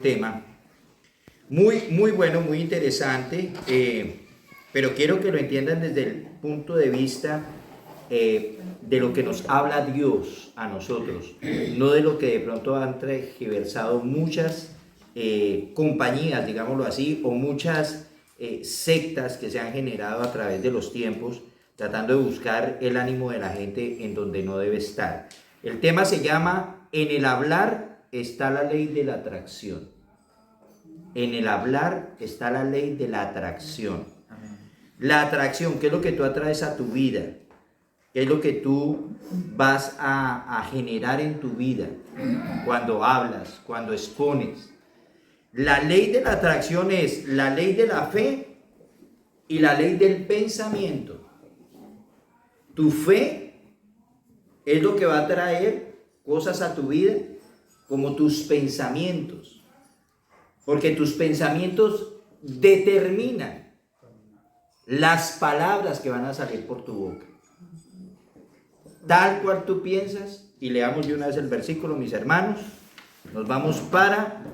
tema muy bueno, muy interesante, pero quiero que lo entiendan desde el punto de vista de lo que nos habla Dios a nosotros, no de lo que de pronto han tergiversado muchas compañías, digámoslo así, o muchas sectas que se han generado a través de los tiempos, tratando de buscar el ánimo de la gente en donde no debe estar. El tema se llama "En el hablar está la ley de la atracción". En el hablar está la ley de la atracción. La atracción, ¿qué es lo que tú atraes a tu vida? ¿Qué es lo que tú vas a generar en tu vida cuando hablas, cuando expones? La ley de la atracción es la ley de la fe y la ley del pensamiento. Tu fe es lo que va a traer cosas a tu vida, como tus pensamientos. Porque tus pensamientos determinan las palabras que van a salir por tu boca. Tal cual tú piensas, y leamos de una vez el versículo, mis hermanos. Nos vamos para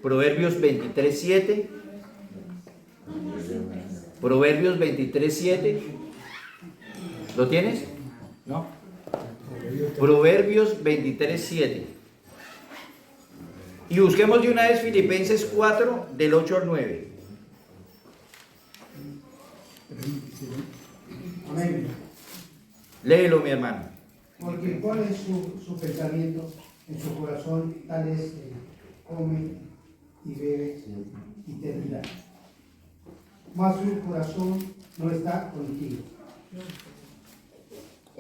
Proverbios 23:7. Proverbios 23:7. ¿Lo tienes? ¿No? Proverbios 23:7. Y busquemos de una vez Filipenses 4, del 8 al 9. Amén. Léelo, mi hermano. Porque cuál es su pensamiento en su corazón, tal es que come y bebe y te dirá. Mas su corazón no está contigo.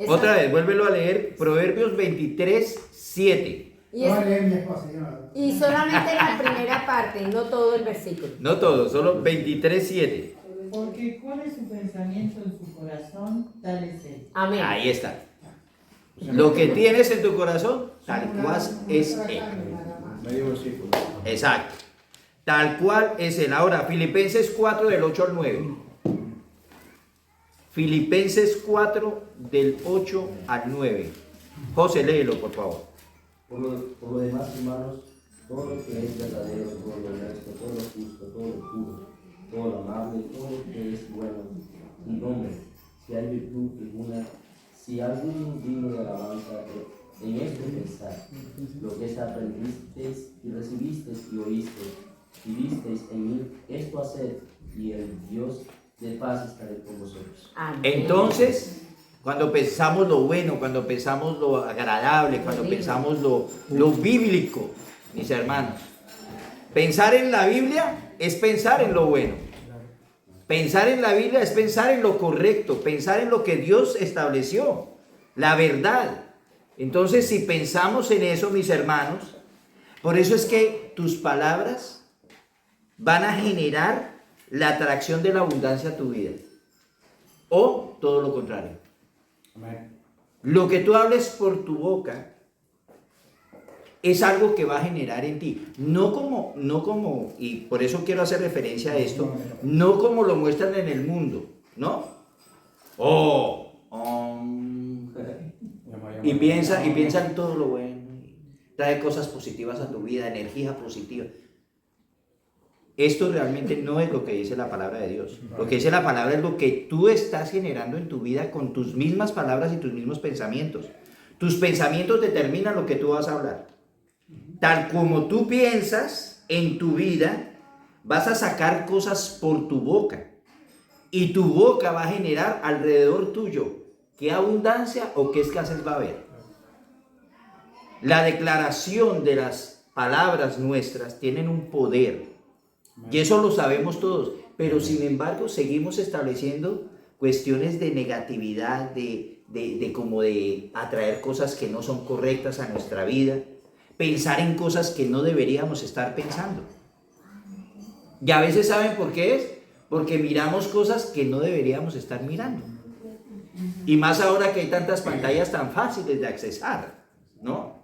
Otra vez, vuélvelo a leer. Proverbios 23:7. Y solamente la primera parte, no todo el versículo. No todo, solo 23:7. Porque cuál es su pensamiento en su corazón, tal es él. Amén. Ahí está. Lo que tienes en tu corazón, tal cual es él. Medio versículo. Exacto. Tal cual es él. Ahora, Filipenses 4, del 8 al 9. Filipenses 4, del 8 al 9. José, léelo, por favor. Por lo demás, hermanos, todo lo que es verdadero, todo lo honesto, todo lo justo, todo lo puro, todo lo amable, todo lo que es bueno y noble, si hay virtud alguna, si algún digno de alabanza, en esto pensar, lo que aprendisteis y recibisteis y oísteis y visteis en mí, esto haced, y el Dios de paz estará con vosotros. Amén. Entonces, cuando pensamos lo bueno, cuando pensamos lo agradable, cuando pensamos lo bíblico, mis hermanos, pensar en la Biblia es pensar en lo bueno. Pensar en la Biblia es pensar en lo correcto, pensar en lo que Dios estableció, la verdad. Entonces, si pensamos en eso, mis hermanos, por eso es que tus palabras van a generar la atracción de la abundancia a tu vida. O todo lo contrario. Lo que tú hables por tu boca es algo que va a generar en ti, no como, y por eso quiero hacer referencia a esto, no como lo muestran en el mundo, ¿no? Y piensa en todo lo bueno, trae cosas positivas a tu vida, energía positiva. Esto realmente no es lo que dice la palabra de Dios. Lo que dice la palabra es lo que tú estás generando en tu vida con tus mismas palabras y tus mismos pensamientos. Tus pensamientos determinan lo que tú vas a hablar. Tal como tú piensas en tu vida, vas a sacar cosas por tu boca. Y tu boca va a generar alrededor tuyo qué abundancia o qué escasez va a haber. La declaración de las palabras nuestras tienen un poder. Y eso lo sabemos todos, pero sin embargo seguimos estableciendo cuestiones de negatividad, de como de atraer cosas que no son correctas a nuestra vida, pensar en cosas que no deberíamos estar pensando. Y a veces, ¿saben por qué es? Porque miramos cosas que no deberíamos estar mirando. Y más ahora que hay tantas pantallas tan fáciles de accesar, ¿no?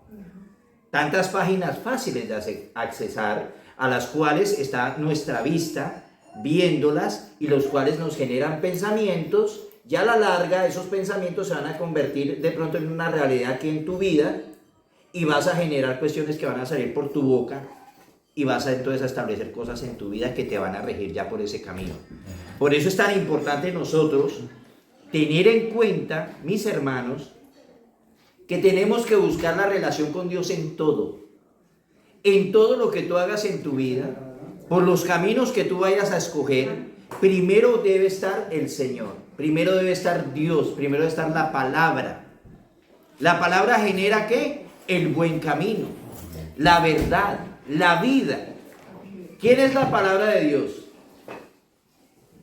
Tantas páginas fáciles de accesar, a las cuales está nuestra vista viéndolas y los cuales nos generan pensamientos, y a la larga esos pensamientos se van a convertir de pronto en una realidad aquí en tu vida y vas a generar cuestiones que van a salir por tu boca y vas a entonces a establecer cosas en tu vida que te van a regir ya por ese camino. Por eso es tan importante nosotros tener en cuenta, mis hermanos, que tenemos que buscar la relación con Dios en todo lo que tú hagas en tu vida, por los caminos que tú vayas a escoger. Primero debe estar el Señor, primero debe estar Dios, primero debe estar la palabra. La palabra genera ¿qué? El buen camino, la verdad, la vida. ¿Quién es la palabra de Dios?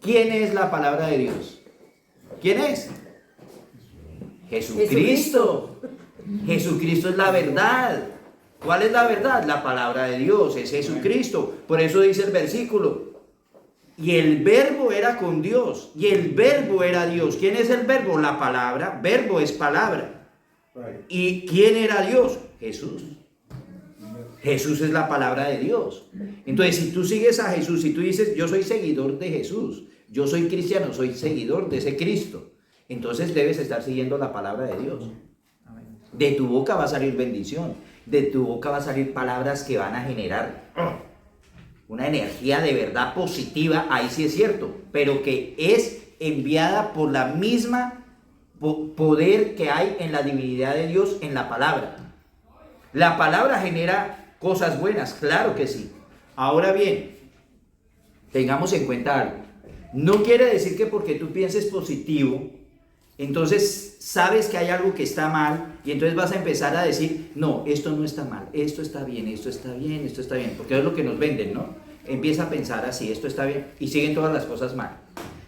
¿Quién es la palabra de Dios? ¿Quién es? Jesucristo. Jesucristo es la verdad. ¿Cuál es la verdad? La palabra de Dios, es Jesucristo. Por eso dice el versículo: y el verbo era con Dios, y el verbo era Dios. ¿Quién es el verbo? La palabra. Verbo es palabra. ¿Y quién era Dios? Jesús. Jesús es la palabra de Dios. Entonces, si tú sigues a Jesús, si tú dices, yo soy seguidor de Jesús, yo soy cristiano, soy seguidor de ese Cristo, entonces debes estar siguiendo la palabra de Dios. De tu boca va a salir bendición, de tu boca va a salir palabras que van a generar una energía de verdad positiva, ahí sí es cierto, pero que es enviada por la misma poder que hay en la divinidad de Dios en la palabra. La palabra genera cosas buenas, claro que sí. Ahora bien, tengamos en cuenta algo. No quiere decir que porque tú pienses positivo, entonces sabes que hay algo que está mal y entonces vas a empezar a decir, no, esto no está mal, esto está bien, esto está bien, esto está bien, porque es lo que nos venden, ¿no? Empieza a pensar así, esto está bien, y siguen todas las cosas mal.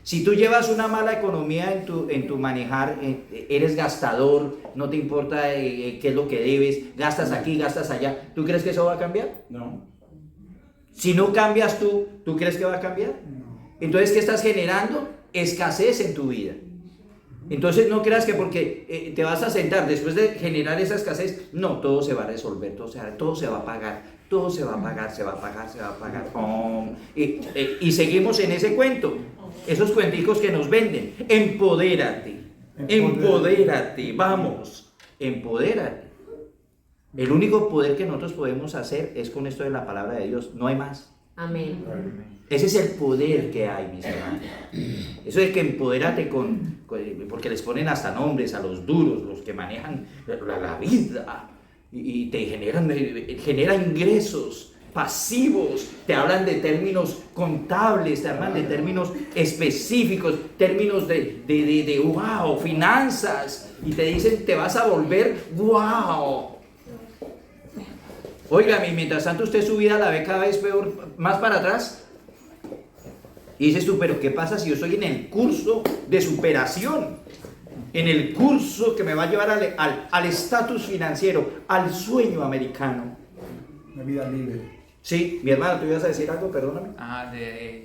Si tú llevas una mala economía en tu manejar, eres gastador, no te importa qué es lo que debes, gastas aquí, gastas allá, ¿tú crees que eso va a cambiar? No. Si no cambias ¿tú crees que va a cambiar? No. Entonces, ¿qué estás generando? Escasez en tu vida. Entonces, no creas que porque te vas a sentar después de generar esa escasez, no, todo se va a resolver, todo se va a pagar, todo se va a pagar, se va a pagar, se va a pagar. Y seguimos en ese cuento, esos cuenticos que nos venden. Empodérate, empodérate, vamos, empodérate. El único poder que nosotros podemos hacer es con esto de la palabra de Dios, no hay más. Amén. Ese es el poder que hay, mis hermanos. Eso de que empodérate porque les ponen hasta nombres a los duros, los que manejan la vida y te genera ingresos pasivos, te hablan de términos contables, te hablan de términos específicos, términos de wow, finanzas, y te dicen te vas a volver wow. Óigame, mientras tanto usted su vida la ve cada vez peor, más para atrás. Y dices tú, pero ¿qué pasa si yo estoy en el curso de superación? En el curso que me va a llevar al estatus financiero, al sueño americano. Una vida libre. Sí, mi hermano, ¿tú ibas a decir algo? Perdóname.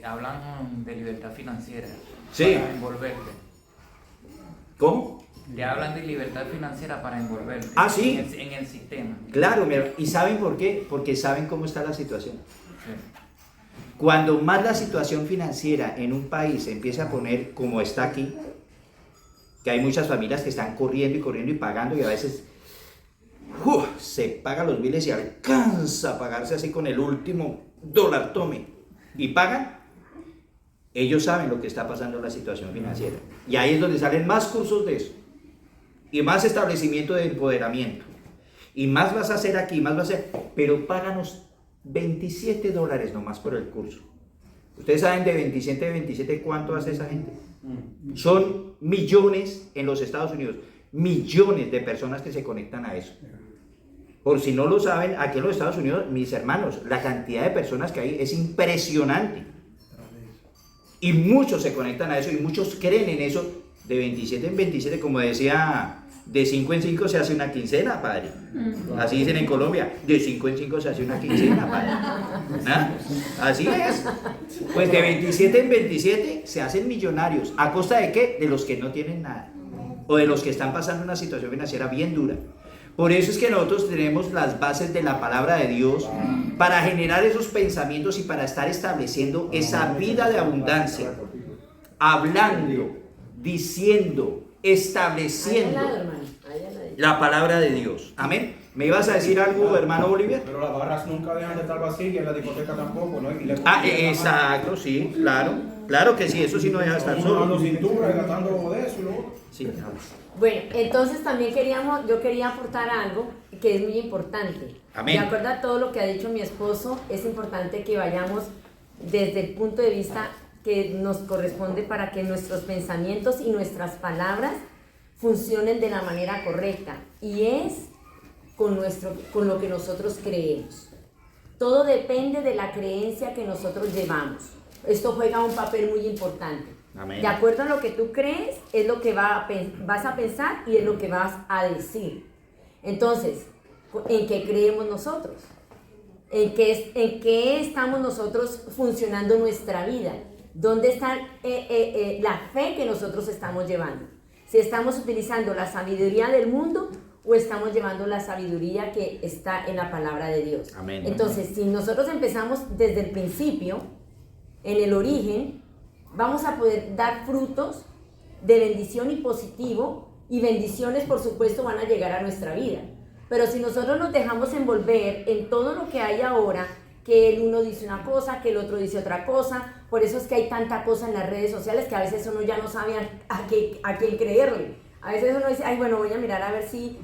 Hablan de libertad financiera. Sí. Para envolverte. ¿Cómo? Te hablan de libertad financiera para envolverte. Ah, sí. En el sistema. Claro, mi hermano. ¿Y saben por qué? Porque saben cómo está la situación. Sí. Cuando más la situación financiera en un país se empiece a poner como está aquí, que hay muchas familias que están corriendo y pagando, y a veces se pagan los biles y alcanza a pagarse así con el último dólar tome, y pagan. Ellos saben lo que está pasando en la situación financiera, y ahí es donde salen más cursos de eso, y más establecimiento de empoderamiento, y más vas a hacer aquí, más vas a hacer, pero páganos $27 nomás por el curso. Ustedes saben de 27 cuánto hace esa gente. Son millones en los Estados Unidos, millones de personas que se conectan a eso. Por si no lo saben, aquí en los Estados Unidos, mis hermanos, la cantidad de personas que hay es impresionante. Y muchos se conectan a eso y muchos creen en eso. De 27 en 27, como decía, de 5 en 5 se hace una quincena, padre. Así dicen en Colombia, de 5 en 5 se hace una quincena, padre. ¿Ah? Así es. Pues de 27 en 27 se hacen millonarios. ¿A costa de qué? De los que no tienen nada. O de los que están pasando una situación financiera bien dura. Por eso es que nosotros tenemos las bases de la palabra de Dios para generar esos pensamientos y para estar estableciendo esa vida de abundancia. Hablando, diciendo, estableciendo la palabra de Dios. Amén. ¿Me ibas a decir algo, hermano Bolívar? Pero las barras nunca dejan de estar vacías y en la discoteca tampoco, ¿no? Y le Ah, ponen la exacto, sí, claro. Claro que sí, eso sí no deja de estar mano, uno dando solo. cintura y gastando de eso y lo otro. Sí, vamos. Bueno, entonces también yo quería aportar algo que es muy importante. Amén. De acuerdo a todo lo que ha dicho mi esposo, es importante que vayamos desde el punto de vista que nos corresponde para que nuestros pensamientos y nuestras palabras funcionen de la manera correcta. Y es con lo que nosotros creemos. Todo depende de la creencia que nosotros llevamos. Esto juega un papel muy importante. Amén. De acuerdo a lo que tú crees, es lo que vas a pensar y es lo que vas a decir. Entonces, ¿en qué creemos nosotros? ¿En qué estamos nosotros funcionando nuestra vida? ¿Dónde está la fe que nosotros estamos llevando? Si estamos utilizando la sabiduría del mundo o estamos llevando la sabiduría que está en la palabra de Dios. Amén. Entonces, si nosotros empezamos desde el principio, en el origen, vamos a poder dar frutos de bendición y positivo, y bendiciones, por supuesto, van a llegar a nuestra vida. Pero si nosotros nos dejamos envolver en todo lo que hay ahora, que el uno dice una cosa, que el otro dice otra cosa, por eso es que hay tanta cosa en las redes sociales que a veces uno ya no sabe a quién creerle. A veces uno dice, ay, bueno, voy a mirar a ver si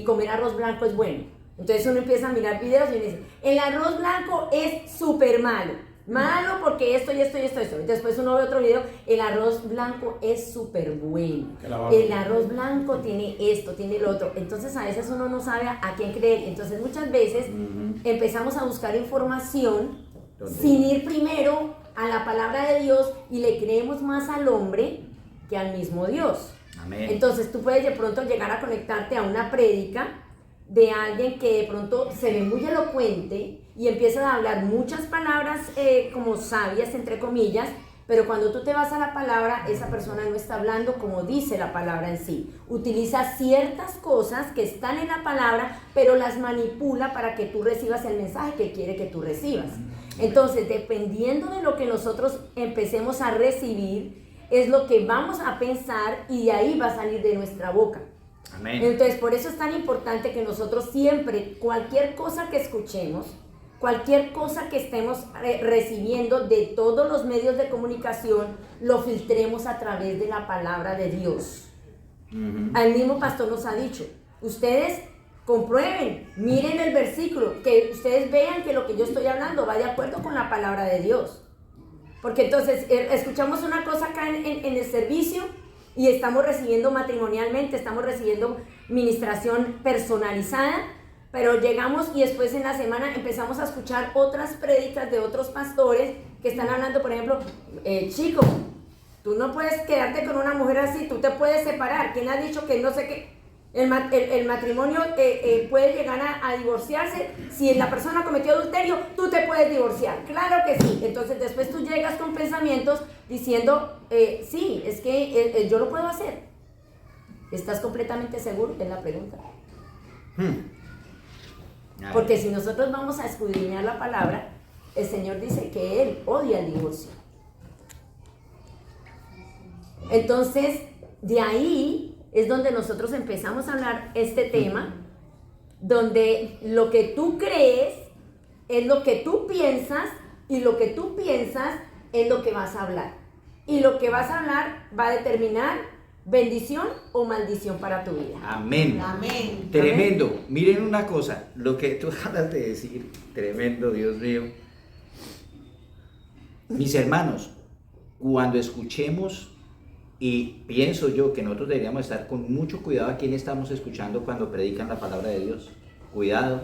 comer arroz blanco es bueno. Entonces uno empieza a mirar videos y uno dice, el arroz blanco es súper malo. Malo porque esto y esto y esto y esto. Después uno ve otro video, el arroz blanco es súper bueno. El arroz blanco tiene esto, tiene lo otro. Entonces a veces uno no sabe a quién creer. Entonces muchas veces empezamos a buscar información sin ir primero a la palabra de Dios y le creemos más al hombre que al mismo Dios. Amén. Entonces tú puedes de pronto llegar a conectarte a una prédica de alguien que de pronto se ve muy elocuente y empieza a hablar muchas palabras como sabias, entre comillas, pero cuando tú te vas a la palabra, esa persona no está hablando como dice la palabra en sí. Utiliza ciertas cosas que están en la palabra, pero las manipula para que tú recibas el mensaje que quiere que tú recibas. Entonces, dependiendo de lo que nosotros empecemos a recibir, es lo que vamos a pensar y de ahí va a salir de nuestra boca. Amén. Entonces, por eso es tan importante que nosotros siempre, cualquier cosa que escuchemos, cualquier cosa que estemos recibiendo de todos los medios de comunicación, lo filtremos a través de la palabra de Dios. El mismo pastor nos ha dicho, ustedes comprueben, miren el versículo, que ustedes vean que lo que yo estoy hablando va de acuerdo con la palabra de Dios. Porque entonces escuchamos una cosa acá en el servicio y estamos recibiendo matrimonialmente, estamos recibiendo ministración personalizada, pero llegamos y después en la semana empezamos a escuchar otras prédicas de otros pastores que están hablando, por ejemplo, chico, tú no puedes quedarte con una mujer así, tú te puedes separar. ¿Quién ha dicho que no sé qué? El matrimonio puede llegar a divorciarse. Si la persona cometió adulterio, tú te puedes divorciar. Claro que sí. Entonces después tú llegas con pensamientos diciendo, sí, es que yo lo puedo hacer. ¿Estás completamente seguro? Es la pregunta. Porque si nosotros vamos a escudriñar la palabra, el Señor dice que Él odia el divorcio. Entonces, de ahí es donde nosotros empezamos a hablar este tema, donde lo que tú crees es lo que tú piensas y lo que tú piensas es lo que vas a hablar. Y lo que vas a hablar va a determinar bendición o maldición para tu vida. Amén. Amén. Tremendo. Amén. Miren una cosa, lo que tú acabas de decir, tremendo, Dios mío. Mis hermanos, cuando escuchemos, y pienso yo que nosotros deberíamos estar con mucho cuidado a quién estamos escuchando cuando predican la palabra de Dios. Cuidado.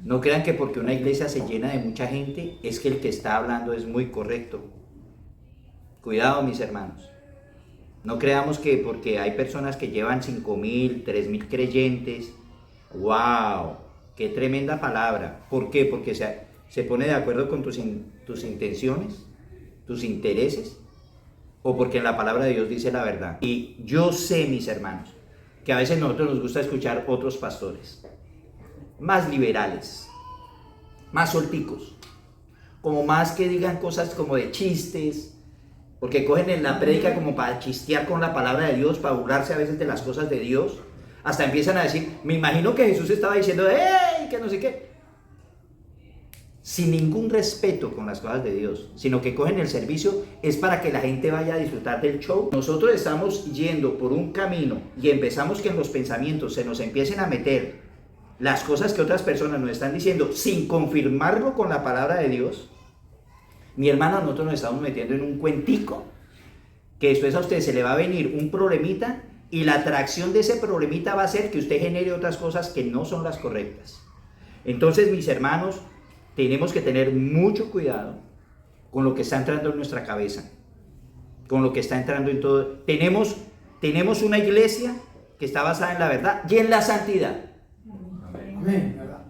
No crean que porque una iglesia se llena de mucha gente, es que el que está hablando es muy correcto. Cuidado, mis hermanos. No creamos que porque hay personas que llevan 5,000, 3,000 creyentes, ¡wow! ¡Qué tremenda palabra! ¿Por qué? Porque se pone de acuerdo con tus intenciones, tus intereses, o porque en la palabra de Dios dice la verdad. Y yo sé, mis hermanos, que a veces a nosotros nos gusta escuchar otros pastores, más liberales, más solticos, como más que digan cosas como de chistes, porque cogen en la prédica como para chistear con la palabra de Dios, para burlarse a veces de las cosas de Dios. hasta empiezan a decir, me imagino que Jesús estaba diciendo, ¡hey! Que no sé qué. Sin ningún respeto con las cosas de Dios, sino que cogen el servicio, es para que la gente vaya a disfrutar del show. Nosotros estamos yendo por un camino y empezamos que en los pensamientos se nos empiecen a meter las cosas que otras personas nos están diciendo sin confirmarlo con la palabra de Dios. Mi hermano, nosotros nos estamos metiendo en un cuentico que después a usted se le va a venir un problemita y la atracción de ese problemita va a hacer que usted genere otras cosas que no son las correctas. Entonces, mis hermanos, tenemos que tener mucho cuidado con lo que está entrando en nuestra cabeza, con lo que está entrando en todo. Tenemos una iglesia que está basada en la verdad y en la santidad. Amén, ¿verdad?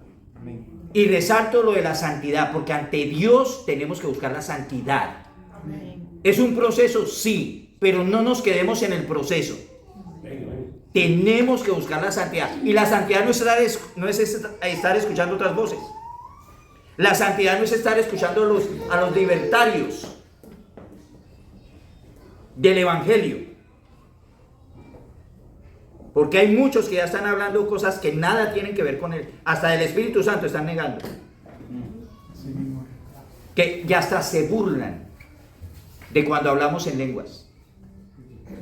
Y resalto lo de la santidad, porque ante Dios tenemos que buscar la santidad. ¿Es un proceso? Sí, pero no nos quedemos en el proceso. Tenemos que buscar la santidad. Y la santidad no es estar escuchando otras voces. La santidad no es estar escuchando a los libertarios del evangelio. Porque hay muchos que ya están hablando cosas que nada tienen que ver con él. Hasta del Espíritu Santo están negando. Que ya hasta se burlan de cuando hablamos en lenguas.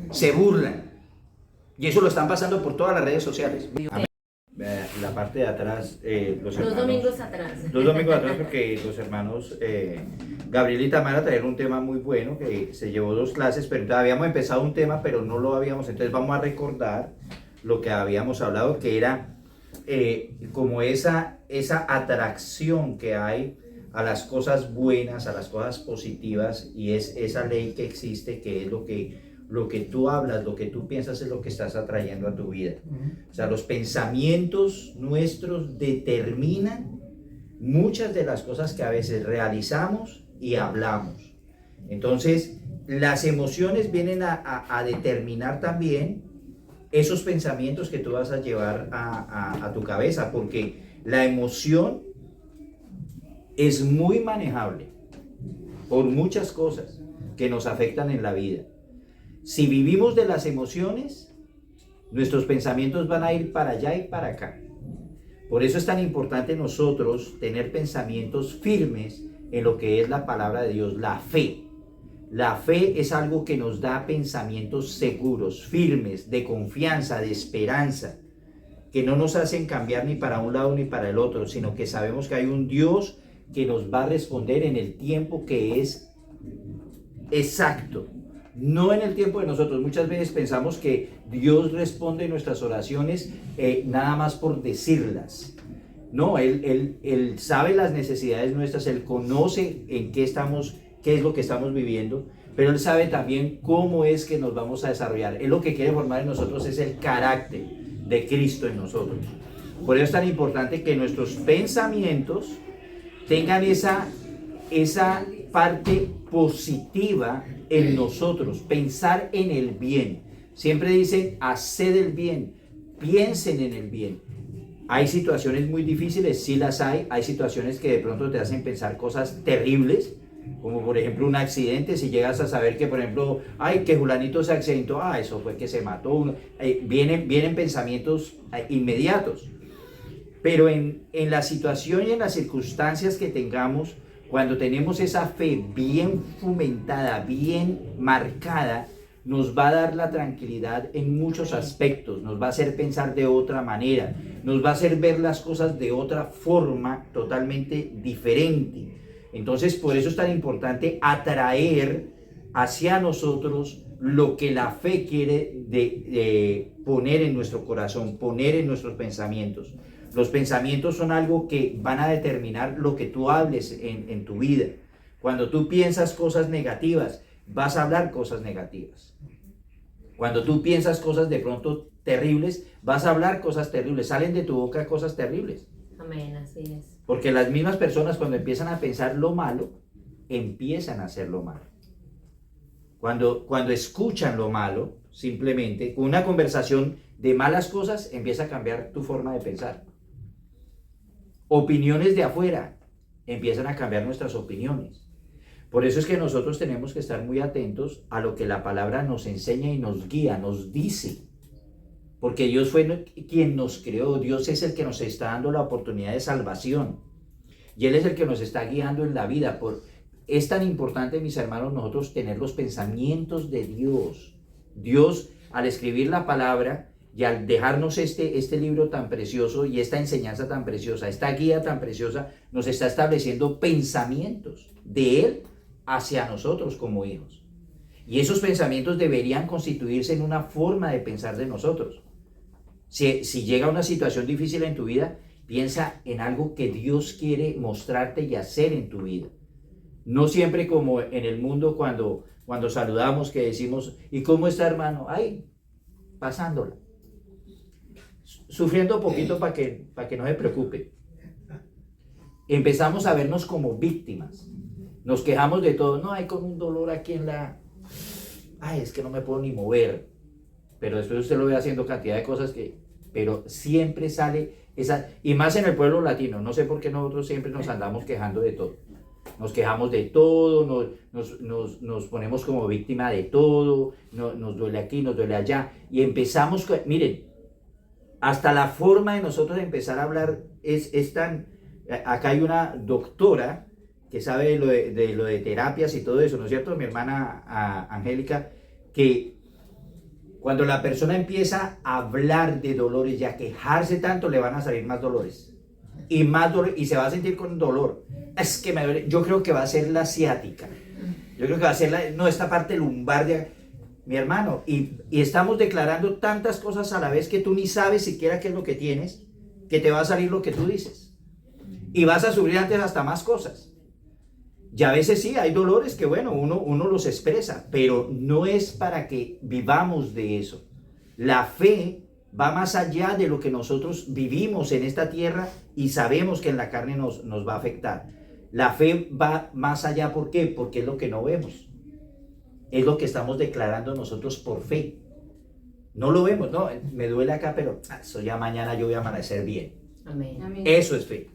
Se burlan. Y eso lo están pasando por todas las redes sociales. La parte de atrás, los domingos atrás. 2 domingos atrás, porque los hermanos Gabriel y Tamara trajeron un tema muy bueno, que se llevó 2 clases, pero habíamos empezado un tema, pero no lo habíamos. Entonces vamos a recordar lo que habíamos hablado, que era como esa atracción que hay a las cosas buenas, a las cosas positivas, y es esa ley que existe, que es lo que tú hablas, lo que tú piensas es lo que estás atrayendo a tu vida. O sea, los pensamientos nuestros determinan muchas de las cosas que a veces realizamos y hablamos. Entonces, las emociones vienen a determinar también esos pensamientos que tú vas a llevar a tu cabeza, porque la emoción es muy manejable por muchas cosas que nos afectan en la vida. Si vivimos de las emociones, nuestros pensamientos van a ir para allá y para acá. Por eso es tan importante nosotros tener pensamientos firmes en lo que es la palabra de Dios, la fe. La fe es algo que nos da pensamientos seguros, firmes, de confianza, de esperanza, que no nos hacen cambiar ni para un lado ni para el otro, sino que sabemos que hay un Dios que nos va a responder en el tiempo que es exacto. No en el tiempo de nosotros. Muchas veces pensamos que Dios responde nuestras oraciones nada más por decirlas. No, Él sabe las necesidades nuestras, Él conoce en qué es lo que estamos viviendo, pero Él sabe también cómo es que nos vamos a desarrollar. Él lo que quiere formar en nosotros es el carácter de Cristo en nosotros. Por eso es tan importante que nuestros pensamientos tengan esa parte positiva en nosotros, pensar en el bien. Siempre dicen, haced el bien, piensen en el bien. Hay situaciones muy difíciles, sí las hay situaciones que de pronto te hacen pensar cosas terribles, como por ejemplo un accidente. Si llegas a saber que, por ejemplo, que fulanito se accidentó, eso fue que se mató uno, vienen pensamientos inmediatos. Pero en la situación y en las circunstancias que tengamos, cuando tenemos esa fe bien fomentada, bien marcada, nos va a dar la tranquilidad en muchos aspectos, nos va a hacer pensar de otra manera, nos va a hacer ver las cosas de otra forma totalmente diferente. Entonces, por eso es tan importante atraer hacia nosotros lo que la fe quiere de poner en nuestro corazón, poner en nuestros pensamientos. Los pensamientos son algo que van a determinar lo que tú hables en tu vida. Cuando tú piensas cosas negativas, vas a hablar cosas negativas. Cuando tú piensas cosas de pronto terribles, vas a hablar cosas terribles. Salen de tu boca cosas terribles. Amén, así es. Porque las mismas personas, cuando empiezan a pensar lo malo, empiezan a hacer lo malo. Cuando escuchan lo malo, simplemente con una conversación de malas cosas, empieza a cambiar tu forma de pensar. Opiniones de afuera empiezan a cambiar nuestras opiniones. Por eso es que nosotros tenemos que estar muy atentos a lo que la palabra nos enseña y nos guía, nos dice. porque Dios fue quien nos creó, Dios es el que nos está dando la oportunidad de salvación, y Él es el que nos está guiando en la vida. Es tan importante, mis hermanos, nosotros tener los pensamientos de Dios. Dios, al escribir la palabra y al dejarnos este libro tan precioso y esta enseñanza tan preciosa, esta guía tan preciosa, nos está estableciendo pensamientos de Él hacia nosotros como hijos. Y esos pensamientos deberían constituirse en una forma de pensar de nosotros. Si llega una situación difícil en tu vida, piensa en algo que Dios quiere mostrarte y hacer en tu vida. No siempre como en el mundo cuando saludamos, que decimos, ¿y cómo está, hermano? Ay, pasándola. Sufriendo poquito para que no se preocupe. Empezamos a vernos como víctimas. Nos quejamos de todo. No, hay con un dolor aquí en la... Ay, es que no me puedo ni mover. Pero después usted lo ve haciendo cantidad de cosas pero siempre sale esa... Y más en el pueblo latino. No sé por qué nosotros siempre nos andamos quejando de todo. Nos quejamos de todo, nos ponemos como víctima de todo, nos duele aquí, nos duele allá. Y empezamos, miren, hasta la forma de nosotros empezar a hablar es tan... Acá hay una doctora que sabe de lo de terapias y todo eso, ¿no es cierto? Mi hermana Angélica, que cuando la persona empieza a hablar de dolores y a quejarse tanto, le van a salir más dolores. Y más dolor, y se va a sentir con dolor. Es que me duele. Yo creo que va a ser la ciática. Yo creo que va a ser esta parte lumbar de... Mi hermano, y estamos declarando tantas cosas a la vez que tú ni sabes siquiera qué es lo que tienes, que te va a salir lo que tú dices. Y vas a sufrir antes hasta más cosas. Y a veces sí, hay dolores que, bueno, uno los expresa, pero no es para que vivamos de eso. La fe va más allá de lo que nosotros vivimos en esta tierra y sabemos que en la carne nos va a afectar. La fe va más allá, ¿por qué? Porque es lo que no vemos. Es lo que estamos declarando nosotros por fe. No lo vemos, no, me duele acá, pero eso ya mañana yo voy a amanecer bien. Amén. Amén. Eso es fe.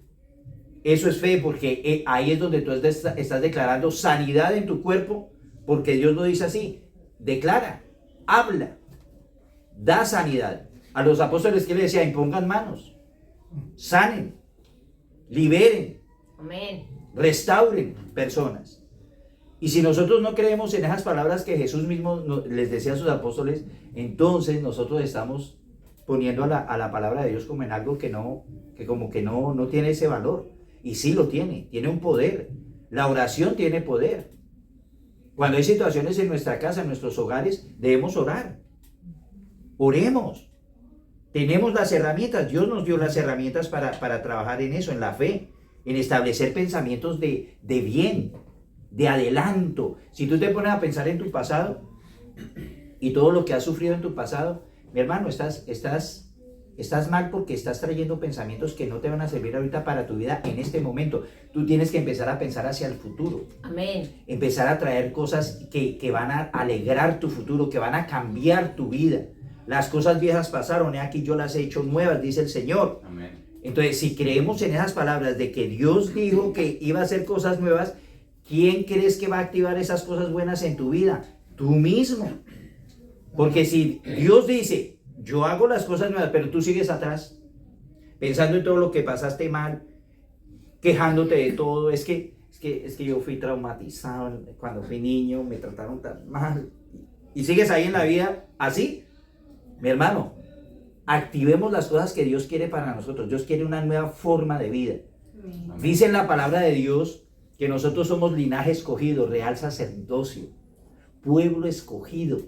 Eso es fe, porque ahí es donde tú estás declarando sanidad en tu cuerpo, porque Dios lo dice así. Declara, habla, da sanidad. A los apóstoles, ¿qué les decía? Impongan manos, sanen, liberen, Amén. restauren personas. Y si nosotros no creemos en esas palabras que Jesús mismo les decía a sus apóstoles, entonces nosotros estamos poniendo a la palabra de Dios como en algo que como que no tiene ese valor. Y sí lo tiene un poder. La oración tiene poder. Cuando hay situaciones en nuestra casa, en nuestros hogares, debemos orar. Oremos. Tenemos las herramientas. Dios nos dio las herramientas para trabajar en eso, en la fe, en establecer pensamientos de bien, de adelanto. Si tú te pones a pensar en tu pasado y todo lo que has sufrido en tu pasado, mi hermano, estás mal porque estás trayendo pensamientos que no te van a servir ahorita para tu vida en este momento. Tú tienes que empezar a pensar hacia el futuro. Amén. Empezar a traer cosas que van a alegrar tu futuro, que van a cambiar tu vida. Las cosas viejas pasaron, aquí yo las he hecho nuevas, dice el Señor. Amén. Entonces, si creemos en esas palabras de que Dios dijo que iba a hacer cosas nuevas, ¿quién crees que va a activar esas cosas buenas en tu vida? Tú mismo. Porque si Dios dice, yo hago las cosas nuevas, pero tú sigues atrás, pensando en todo lo que pasaste mal, quejándote de todo, es que yo fui traumatizado cuando fui niño, me trataron tan mal, y sigues ahí en la vida así, mi hermano, activemos las cosas que Dios quiere para nosotros. Dios quiere una nueva forma de vida. Amén. Dice en la palabra de Dios que nosotros somos linaje escogido, real sacerdocio, pueblo escogido.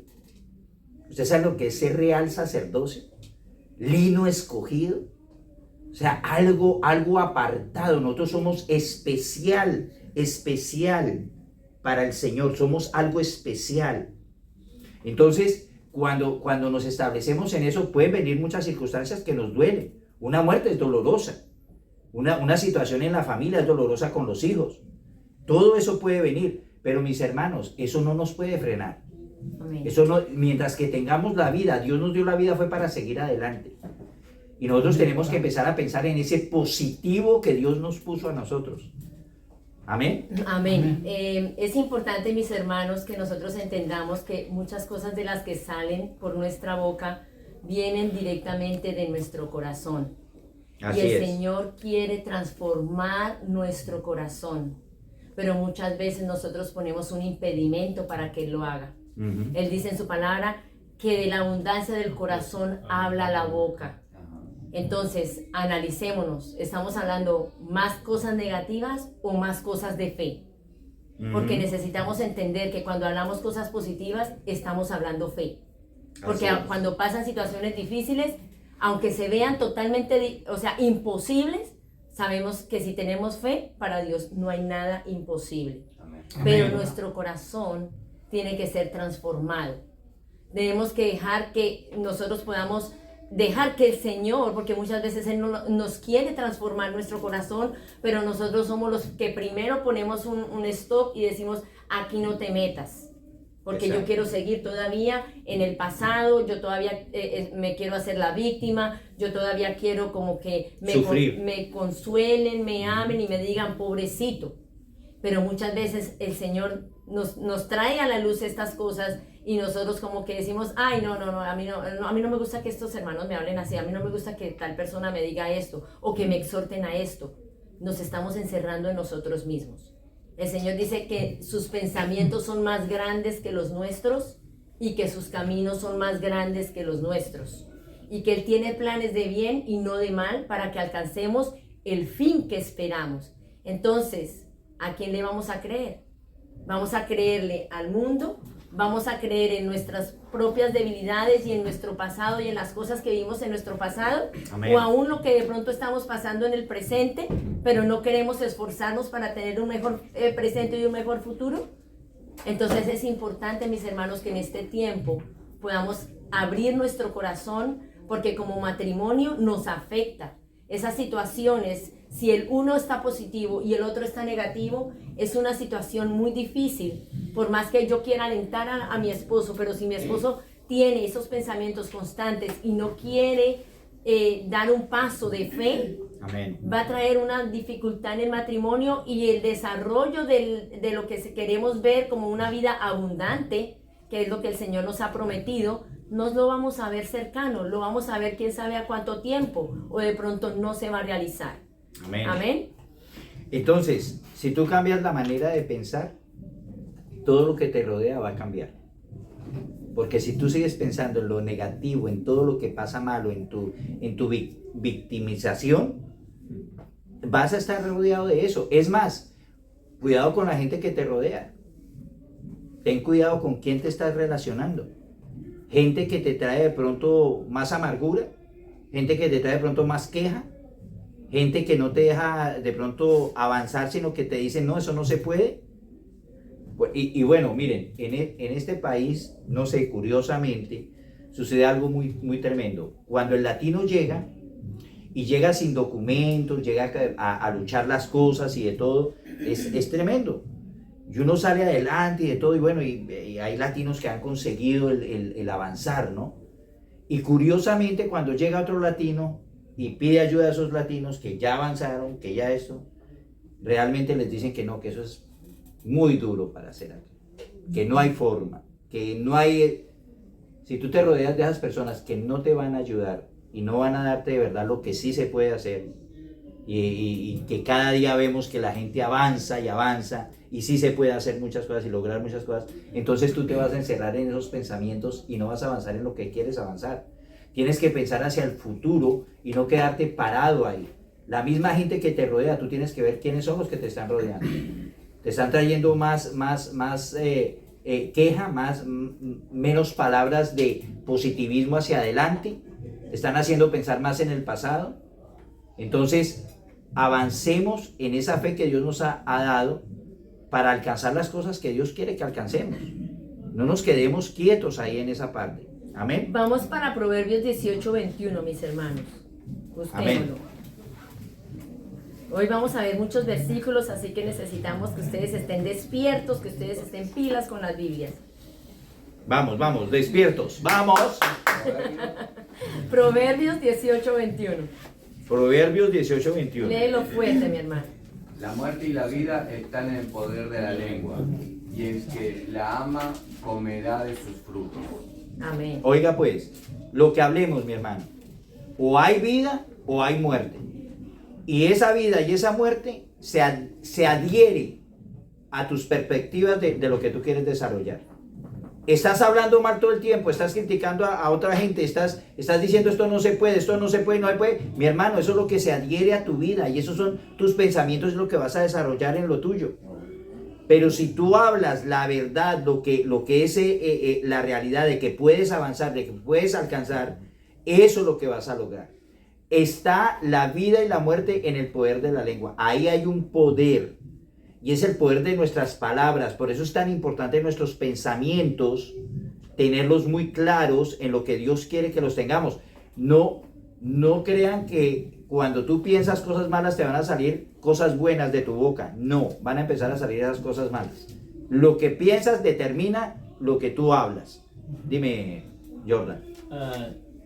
¿Usted sabe lo que es ser real sacerdocio? Lino escogido. O sea, algo apartado. Nosotros somos especial para el Señor. Somos algo especial. Entonces, cuando nos establecemos en eso, pueden venir muchas circunstancias que nos duelen. Una muerte es dolorosa. Una situación en la familia es dolorosa con los hijos. Todo eso puede venir. Pero mis hermanos, eso no nos puede frenar. Amén. Eso no, mientras que tengamos la vida, Dios nos dio la vida fue para seguir adelante. Y nosotros tenemos que empezar a pensar en ese positivo que Dios nos puso a nosotros. Amén. Amén. Es importante, mis hermanos, que nosotros entendamos que muchas cosas de las que salen por nuestra boca vienen directamente de nuestro corazón. Así y el es. Señor quiere transformar nuestro corazón, pero muchas veces nosotros ponemos un impedimento para que Él lo haga. Ujú. Él dice en su palabra que de la abundancia del corazón habla la boca. Entonces, analicémonos, ¿estamos hablando más cosas negativas o más cosas de fe? Porque Ujú. necesitamos entender que cuando hablamos cosas positivas, estamos hablando fe. Porque Así es. cuando pasan situaciones difíciles, aunque se vean totalmente, imposibles, sabemos que si tenemos fe, para Dios no hay nada imposible. Pero Amén. nuestro corazón tiene que ser transformado. Tenemos que dejar que nosotros podamos dejar que el Señor, porque muchas veces Él nos quiere transformar nuestro corazón, pero nosotros somos los que primero ponemos un stop y decimos, aquí no te metas. Porque Exacto. yo quiero seguir todavía en el pasado, yo todavía me quiero hacer la víctima, yo todavía quiero como que Sufrir. me consuelen, me amen y me digan pobrecito. Pero muchas veces el Señor nos trae a la luz estas cosas y nosotros como que decimos, ay, no, a mí no me gusta que estos hermanos me hablen así, a mí no me gusta que tal persona me diga esto o que me exhorten a esto. Nos estamos encerrando en nosotros mismos. El Señor dice que sus pensamientos son más grandes que los nuestros y que sus caminos son más grandes que los nuestros. Y que Él tiene planes de bien y no de mal para que alcancemos el fin que esperamos. Entonces, ¿a quién le vamos a creer? ¿Vamos a creerle al mundo? ¿Vamos a creer en nuestras propias debilidades y en nuestro pasado y en las cosas que vimos en nuestro pasado? Amén. ¿O aún lo que de pronto estamos pasando en el presente, pero no queremos esforzarnos para tener un mejor presente y un mejor futuro? Entonces es importante, mis hermanos, que en este tiempo podamos abrir nuestro corazón, porque como matrimonio nos afecta. Esas situaciones, si el uno está positivo y el otro está negativo, es una situación muy difícil. Por más que yo quiera alentar a mi esposo, pero si mi esposo tiene esos pensamientos constantes y no quiere dar un paso de fe, Amén. va a traer una dificultad en el matrimonio y el desarrollo de lo que queremos ver como una vida abundante, que es lo que el Señor nos ha prometido, no lo vamos a ver cercano, lo vamos a ver quién sabe a cuánto tiempo, o de pronto no se va a realizar. Amén. Amén. Entonces, si tú cambias la manera de pensar, todo lo que te rodea va a cambiar. Porque si tú sigues pensando en lo negativo, en todo lo que pasa malo, en tu victimización, vas a estar rodeado de eso. Es más, cuidado con la gente que te rodea. Ten cuidado con quién te estás relacionando. Gente que te trae de pronto más amargura, gente que te trae de pronto más queja, gente que no te deja de pronto avanzar, sino que te dice, no, eso no se puede. Y bueno, miren, en este país, no sé, curiosamente, sucede algo muy, muy tremendo. Cuando el latino llega, y llega sin documentos, llega a luchar las cosas y de todo, es tremendo. Y uno sale adelante y de todo, y bueno, y hay latinos que han conseguido el avanzar, ¿no? Y curiosamente, cuando llega otro latino y pide ayuda a esos latinos que ya avanzaron, que ya esto, realmente les dicen que no, que eso es muy duro para hacer aquí, que no hay forma, que no hay... Si tú te rodeas de esas personas que no te van a ayudar y no van a darte de verdad lo que sí se puede hacer, y que cada día vemos que la gente avanza y avanza, y sí se puede hacer muchas cosas y lograr muchas cosas, entonces tú te vas a encerrar en esos pensamientos y no vas a avanzar en lo que quieres avanzar. Tienes que pensar hacia el futuro y no quedarte parado ahí. La misma gente que te rodea, tú tienes que ver quiénes son los que te están rodeando. Te están trayendo más queja, menos palabras de positivismo hacia adelante, te están haciendo pensar más en el pasado. Entonces, avancemos en esa fe que Dios nos ha dado para alcanzar las cosas que Dios quiere que alcancemos. No nos quedemos quietos ahí en esa parte. Amén. Vamos para Proverbios 18:21, mis hermanos. Busquémoslo. Hoy vamos a ver muchos versículos, así que necesitamos que ustedes estén despiertos, que ustedes estén pilas con las Biblias. Vamos, vamos, despiertos, vamos. Proverbios 18:21. Proverbios 18:21. Léelo fuerte, mi hermano. La muerte y la vida están en el poder de la lengua, y el que la ama comerá de sus frutos. Amén. Oiga pues, lo que hablemos, mi hermano, o hay vida o hay muerte. Y esa vida y esa muerte se adhiere a tus perspectivas de lo que tú quieres desarrollar. Estás hablando mal todo el tiempo, estás criticando a otra gente, estás diciendo esto no se puede, no se puede. Mi hermano, eso es lo que se adhiere a tu vida y esos son tus pensamientos, es lo que vas a desarrollar en lo tuyo. Pero si tú hablas la verdad, lo que es la realidad de que puedes avanzar, de que puedes alcanzar, eso es lo que vas a lograr. Está la vida y la muerte en el poder de la lengua. Ahí hay un poder. Y es el poder de nuestras palabras. Por eso es tan importante nuestros pensamientos, tenerlos muy claros en lo que Dios quiere que los tengamos. No crean que cuando tú piensas cosas malas te van a salir cosas buenas de tu boca. No, van a empezar a salir esas cosas malas. Lo que piensas determina lo que tú hablas. Dime, Jordan.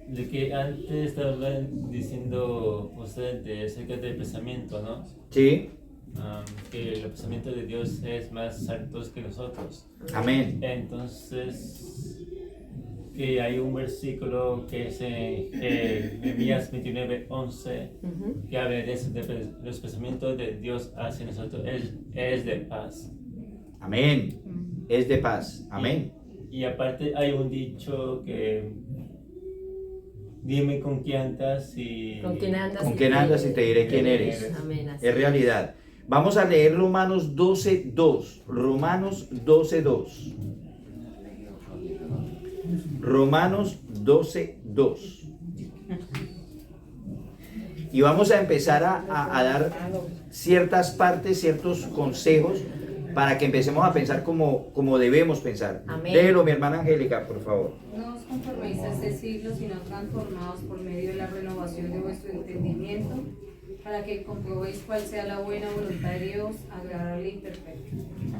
De que antes estaban diciendo ustedes acerca del pensamiento, ¿no? Sí. Que el pensamiento de Dios es más alto que nosotros. Amén. Entonces, que hay un versículo que es en Jeremías 29:11, que habla de eso, de los pensamientos de Dios hacia nosotros, es de paz. Amén. Es de paz. Amén. Y aparte hay un dicho que dime con quién andas y... ¿Con quién andas? ¿Con quién andas y te diré quién eres? Amén. Así Es realidad. Vamos a leer Romanos 12:2. Romanos 12:2. Romanos 12:2. Y vamos a empezar a dar ciertas partes, ciertos consejos para que empecemos a pensar como debemos pensar. Amén. Léelo, mi hermana Angélica, por favor. No os conforméis a este siglo, sino transformados por medio de la renovación de vuestro entendimiento, para que comprobéis cuál sea la buena voluntad de Dios, agradable y perfecta.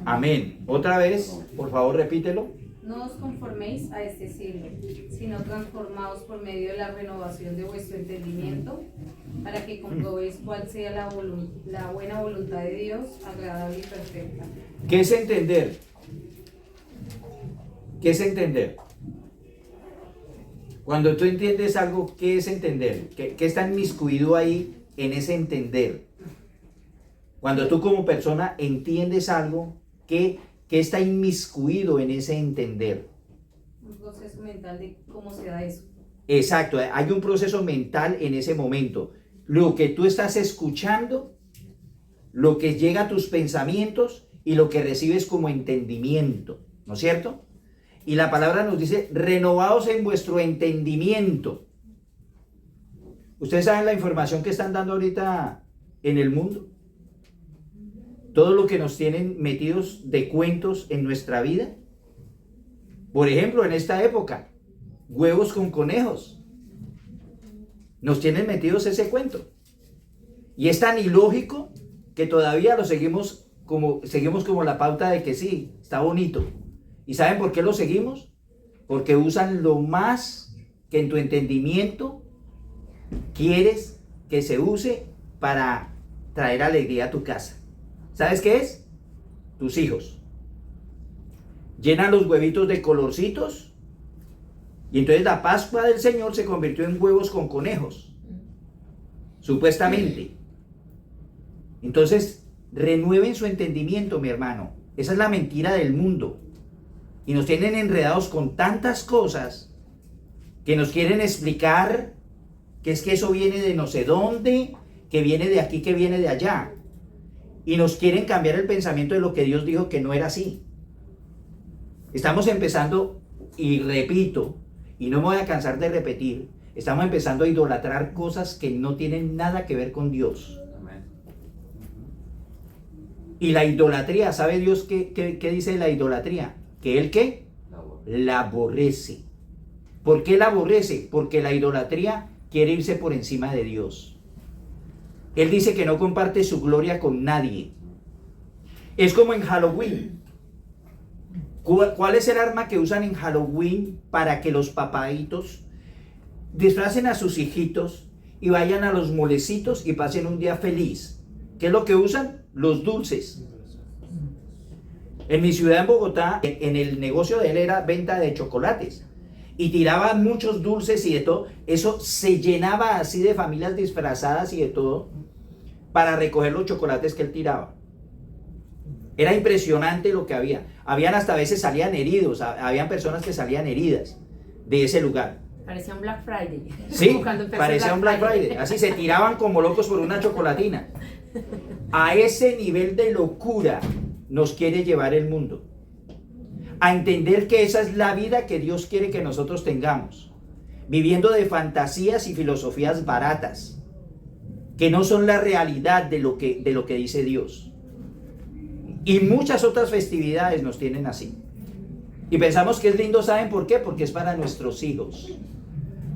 Amén. Otra vez, por favor, repítelo. No os conforméis a este siglo, sino transformados por medio de la renovación de vuestro entendimiento, para que comprobéis cuál sea la buena voluntad de Dios, agradable y perfecta. ¿Qué es entender? ¿Qué es entender? Cuando tú entiendes algo, ¿qué es entender? ¿Qué está inmiscuido ahí en ese entender? Cuando tú como persona entiendes algo, ¿qué está inmiscuido en ese entender? Un proceso mental de cómo se da eso. Exacto, hay un proceso mental en ese momento. Lo que tú estás escuchando, lo que llega a tus pensamientos y lo que recibes como entendimiento, ¿no es cierto? Y la palabra nos dice, renovaos en vuestro entendimiento. ¿Ustedes saben la información que están dando ahorita en el mundo? Todo lo que nos tienen metidos de cuentos en nuestra vida. Por ejemplo, en esta época, huevos con conejos. Nos tienen metidos ese cuento. Y es tan ilógico que todavía lo seguimos como la pauta de que sí, está bonito. ¿Y saben por qué lo seguimos? Porque usan lo más que en tu entendimiento quieres que se use para traer alegría a tu casa. ¿Sabes qué es? Tus hijos. Llenan los huevitos de colorcitos y entonces la Pascua del Señor se convirtió en huevos con conejos. Supuestamente. Entonces, renueven su entendimiento, mi hermano. Esa es la mentira del mundo. Y nos tienen enredados con tantas cosas que nos quieren explicar que es que eso viene de no sé dónde, que viene de aquí, que viene de allá. Y nos quieren cambiar el pensamiento de lo que Dios dijo que no era así. Estamos empezando, y repito, y no me voy a cansar de repetir, estamos empezando a idolatrar cosas que no tienen nada que ver con Dios. Amén. Y la idolatría, ¿sabe Dios qué dice la idolatría? Que Él ¿qué? La aborrece. ¿Por qué la aborrece? Porque la idolatría quiere irse por encima de Dios. Él dice que no comparte su gloria con nadie. Es como en Halloween. ¿Cuál es el arma que usan en Halloween para que los papaitos disfracen a sus hijitos y vayan a los molecitos y pasen un día feliz? ¿Qué es lo que usan? Los dulces. En mi ciudad, en Bogotá, en el negocio de él era venta de chocolates. y tiraban muchos dulces y de todo, eso se llenaba así de familias disfrazadas y de todo para recoger los chocolates que él tiraba. Era impresionante lo que había. Habían hasta veces salían heridos, habían personas que salían heridas de ese lugar. Parecía un Black Friday. Sí, Cuando empezó parecía un Black Friday. Así se tiraban como locos por una chocolatina. A ese nivel de locura nos quiere llevar el mundo. A entender que esa es la vida que Dios quiere que nosotros tengamos. Viviendo de fantasías y filosofías baratas, que no son la realidad de lo que dice Dios. Y muchas otras festividades nos tienen así. Y pensamos que es lindo, ¿saben por qué? Porque es para nuestros hijos.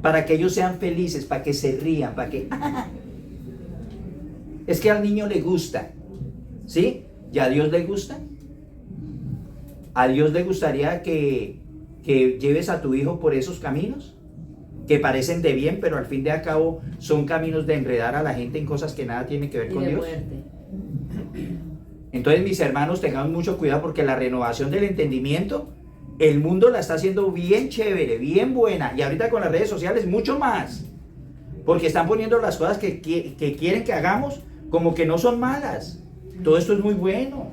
Para que ellos sean felices, para que se rían, para que... Es que al niño le gusta, ¿sí? ¿Y a Dios le gusta? ¿A Dios le gustaría que lleves a tu hijo por esos caminos? Que parecen de bien, pero al fin de cabo son caminos de enredar a la gente en cosas que nada tienen que ver con Dios. Entonces, mis hermanos, tengamos mucho cuidado porque la renovación del entendimiento, el mundo la está haciendo bien chévere, bien buena, y ahorita con las redes sociales mucho más, porque están poniendo las cosas que quieren que hagamos como que no son malas. Todo esto es muy bueno,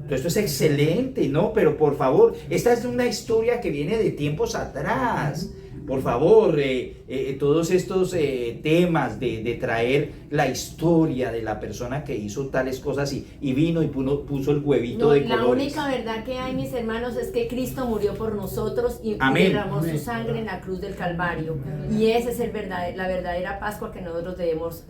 todo esto es excelente, ¿no? Pero por favor, esta es una historia que viene de tiempos atrás. Por favor, todos estos temas de traer la historia de la persona que hizo tales cosas y vino y puso el huevito de colores. La única verdad que hay, mis hermanos, es que Cristo murió por nosotros y derramó su sangre en la cruz del Calvario. Y esa es la verdadera Pascua que nosotros debemos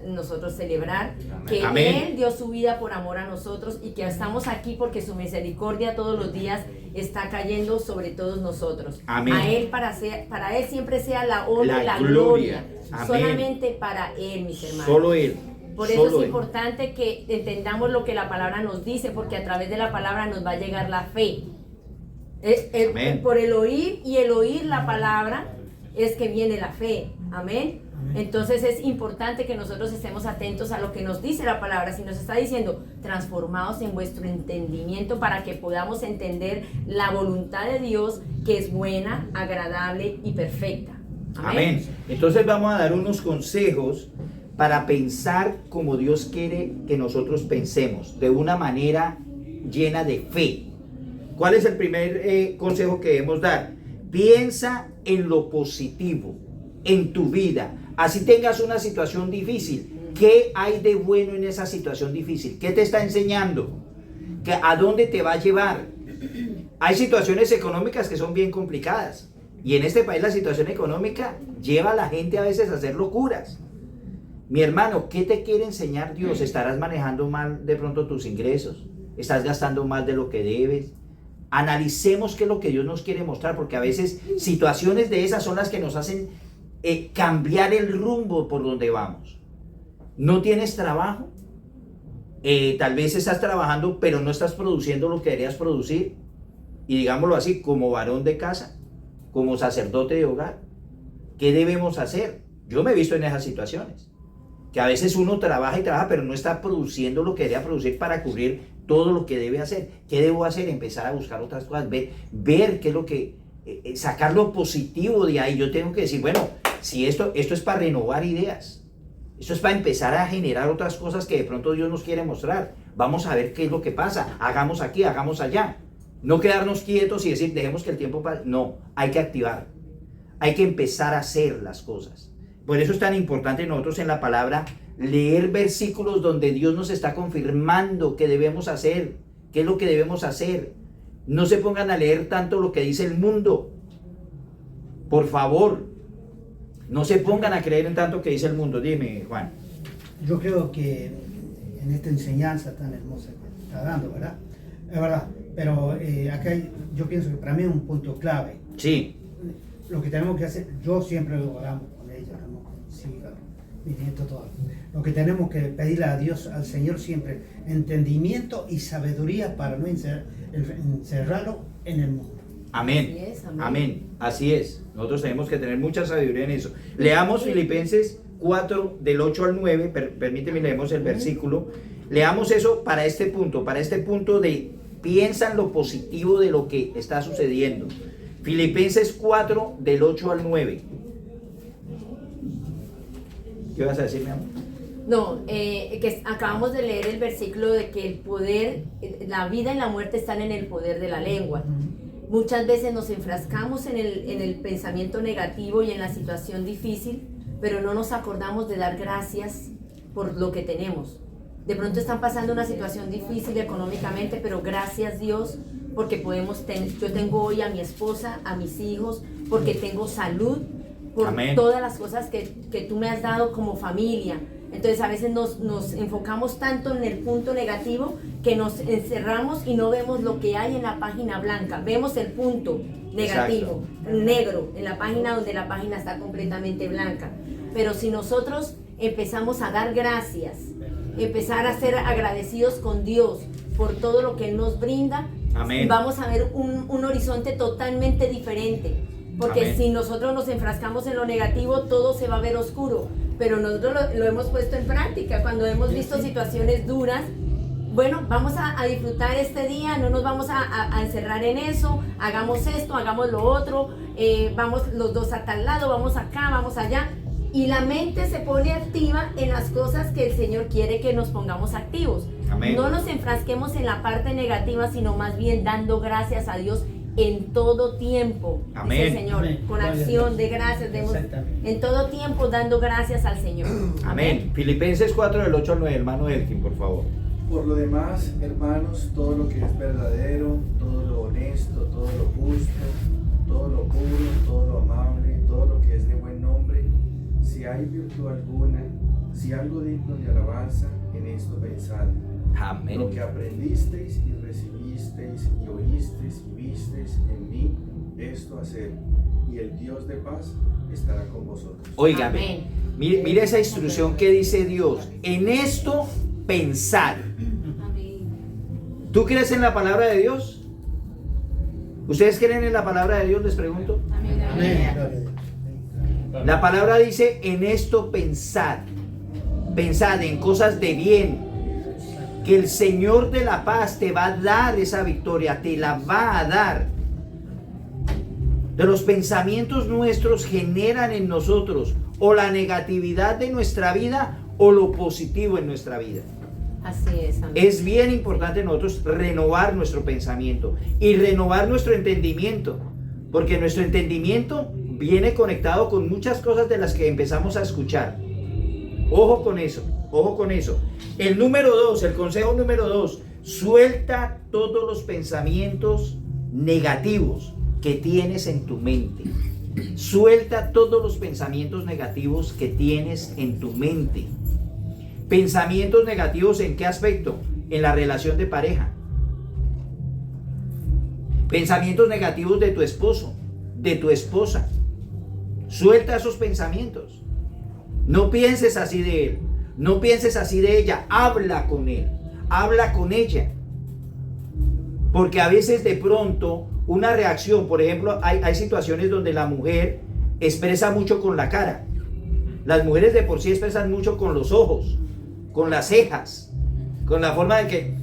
celebrar, que Él dio su vida por amor a nosotros y que estamos aquí porque su misericordia todos los días está cayendo sobre todos nosotros. Amén. A Él, para Él siempre sea la honra y la gloria. Solamente para Él, mis hermanos. Solo Él. Por eso es importante que entendamos lo que la palabra nos dice, porque a través de la palabra nos va a llegar la fe. Por el oír y el oír la palabra es que viene la fe. Amén. Entonces es importante que nosotros estemos atentos a lo que nos dice la palabra. Si nos está diciendo, transformados en vuestro entendimiento para que podamos entender la voluntad de Dios, que es buena, agradable y perfecta. Amén. Entonces vamos a dar unos consejos para pensar como Dios quiere que nosotros pensemos, de una manera llena de fe. ¿Cuál es el primer consejo que debemos dar? Piensa en lo positivo, en tu vida. Así tengas una situación difícil, ¿qué hay de bueno en esa situación difícil? ¿Qué te está enseñando? ¿A dónde te va a llevar? Hay situaciones económicas que son bien complicadas. Y en este país la situación económica lleva a la gente a veces a hacer locuras. Mi hermano, ¿qué te quiere enseñar Dios? ¿Estarás manejando mal de pronto tus ingresos? ¿Estás gastando más de lo que debes? Analicemos qué es lo que Dios nos quiere mostrar, porque a veces situaciones de esas son las que nos hacen cambiar el rumbo por donde vamos. ¿No tienes trabajo? Tal vez estás trabajando, pero no estás produciendo lo que deberías producir. Y digámoslo así, como varón de casa, como sacerdote de hogar, ¿qué debemos hacer? Yo me he visto en esas situaciones, que a veces uno trabaja y trabaja, pero no está produciendo lo que debería producir para cubrir todo lo que debe hacer. ¿Qué debo hacer? Empezar a buscar otras cosas, ver qué es lo que, sacar lo positivo de ahí. Yo tengo que decir, bueno, si esto es para renovar ideas, esto es para empezar a generar otras cosas que de pronto Dios nos quiere mostrar. Vamos a ver qué es lo que pasa, hagamos aquí, hagamos allá. No quedarnos quietos y decir, dejemos que el tiempo pase. No, hay que activar, hay que empezar a hacer las cosas. Por eso es tan importante nosotros en la palabra leer versículos donde Dios nos está confirmando qué debemos hacer, qué es lo que debemos hacer. No se pongan a leer tanto lo que dice el mundo. Por favor, no se pongan a creer en tanto que dice el mundo. Dime, Juan. Yo creo que en esta enseñanza tan hermosa que está dando, ¿verdad? Es verdad, pero acá yo pienso que para mí es un punto clave. Sí. Lo que tenemos que hacer, yo siempre lo hago con ella, con mis hijas, mi nieto, todo. Lo que tenemos que pedirle a Dios, al Señor siempre, entendimiento y sabiduría para no encerrarlo en el mundo. Amén. Así es, amén. Amén. Así es. Nosotros tenemos que tener mucha sabiduría en eso. Leamos Filipenses 4, del 8 al 9. Permíteme, leemos el versículo. Leamos eso para este punto de piensa en lo positivo de lo que está sucediendo. Filipenses 4, del 8 al 9. ¿Qué vas a decir, mi amor? No, que acabamos de leer el versículo de que el poder, la vida y la muerte están en el poder de la lengua. Muchas veces nos enfrascamos en el pensamiento negativo y en la situación difícil, pero no nos acordamos de dar gracias por lo que tenemos. De pronto están pasando una situación difícil económicamente, pero gracias Dios, porque yo tengo hoy a mi esposa, a mis hijos, porque tengo salud, por Amén. todas las cosas que tú me has dado como familia. Entonces a veces nos enfocamos tanto en el punto negativo que nos encerramos y no vemos lo que hay en la página blanca. Vemos el punto negativo, negro, en la página donde la página está completamente blanca. Pero si nosotros empezamos a dar gracias, empezar a ser agradecidos con Dios por todo lo que Él nos brinda, Amén. vamos a ver un horizonte totalmente diferente. Porque Amén. si nosotros nos enfrascamos en lo negativo, todo se va a ver oscuro. Pero nosotros lo hemos puesto en práctica. Cuando hemos visto situaciones duras, bueno, vamos a disfrutar este día, no nos vamos a encerrar en eso, hagamos esto, hagamos lo otro, vamos los dos a tal lado, vamos acá, vamos allá. Y la mente se pone activa en las cosas que el Señor quiere que nos pongamos activos. Amén. No nos enfrasquemos en la parte negativa, sino más bien dando gracias a Dios en todo tiempo. Amén. Dice el Señor, Amén. con acción de gracias, Exactamente. en todo tiempo dando gracias al Señor. Amén. Filipenses 4, del 8 al 9, hermano Elkin, por favor. Por lo demás, hermanos, todo lo que es verdadero, todo lo honesto, todo lo justo, todo lo puro, todo lo amable, todo lo que es de buen nombre, si hay virtud alguna, si algo digno de alabanza, en esto pensad. Amén. Lo que aprendisteis y recibisteis y oísteis y visteis en mí, esto haced, y el Dios de paz estará con vosotros. Óigame, Amén. mire esa instrucción que dice Dios. En esto pensar. Amén. ¿Tú crees en la palabra de Dios? ¿Ustedes creen en la palabra de Dios? Les pregunto. Amén. Amén. Amén. Gloria a Dios. La palabra dice, en esto pensad. Pensad en cosas de bien. Que el Señor de la paz te va a dar esa victoria, te la va a dar. De los pensamientos nuestros generan en nosotros o la negatividad de nuestra vida o lo positivo en nuestra vida. Así es, amén. Es bien importante nosotros renovar nuestro pensamiento y renovar nuestro entendimiento, porque nuestro entendimiento viene conectado con muchas cosas de las que empezamos a escuchar. Ojo con eso, ojo con eso. El número 2, el consejo número 2, suelta todos los pensamientos negativos que tienes en tu mente. Suelta todos los pensamientos negativos que tienes en tu mente. Pensamientos negativos, ¿en qué aspecto? En la relación de pareja. Pensamientos negativos de tu esposo, de tu esposa. Suelta esos pensamientos. No pienses así de él, no pienses así de ella. Habla con él, habla con ella. Porque a veces de pronto una reacción, por ejemplo, hay situaciones donde la mujer expresa mucho con la cara. Las mujeres de por sí expresan mucho con los ojos, con las cejas, con la forma de que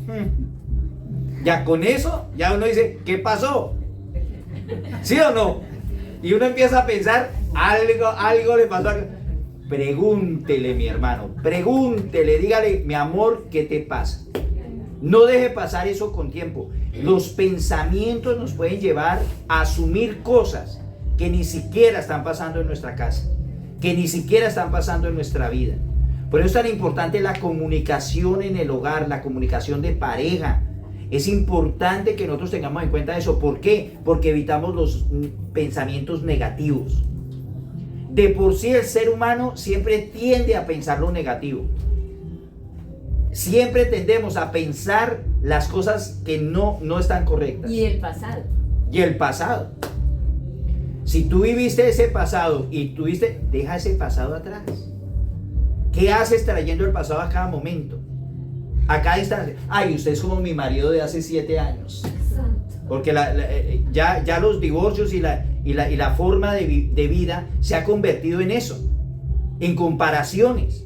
ya con eso, ya uno dice, ¿qué pasó? ¿Sí o no? Y uno empieza a pensar, algo le pasó. Pregúntele, mi hermano, pregúntele, dígale, mi amor, ¿qué te pasa? No deje pasar eso con tiempo. Los pensamientos nos pueden llevar a asumir cosas que ni siquiera están pasando en nuestra casa, que ni siquiera están pasando en nuestra vida. Por eso es tan importante la comunicación en el hogar, la comunicación de pareja. Es importante que nosotros tengamos en cuenta eso. ¿Por qué? Porque evitamos los pensamientos negativos. De por sí el ser humano siempre tiende a pensar lo negativo. Siempre tendemos a pensar las cosas que no están correctas. Y el pasado. Y el pasado. Si tú viviste ese pasado y tuviste, deja ese pasado atrás. ¿Qué haces trayendo el pasado a cada momento? A cada instante. Ay, usted es como mi marido de hace 7 años. Porque ya los divorcios y la forma de vida se ha convertido en eso. En comparaciones.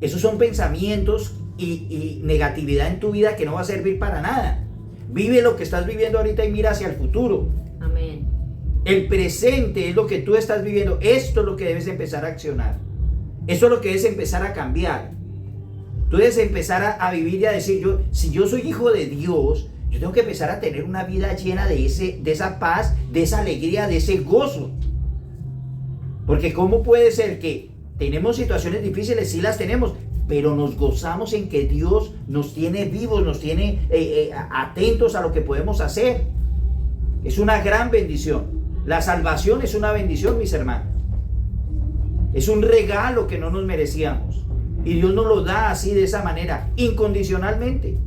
Esos son pensamientos y negatividad en tu vida que no va a servir para nada. Vive lo que estás viviendo ahorita y mira hacia el futuro. Amén. El presente es lo que tú estás viviendo. Esto es lo que debes empezar a accionar. Esto es lo que debes empezar a cambiar. Tú debes empezar a vivir y a decir, si yo soy hijo de Dios, yo tengo que empezar a tener una vida llena de esa paz, de esa alegría, de ese gozo. Porque ¿cómo puede ser que tenemos situaciones difíciles? Sí las tenemos, pero nos gozamos en que Dios nos tiene vivos, nos tiene atentos a lo que podemos hacer. Es una gran bendición. La salvación es una bendición, mis hermanos. Es un regalo que no nos merecíamos. Y Dios nos lo da así, de esa manera, incondicionalmente.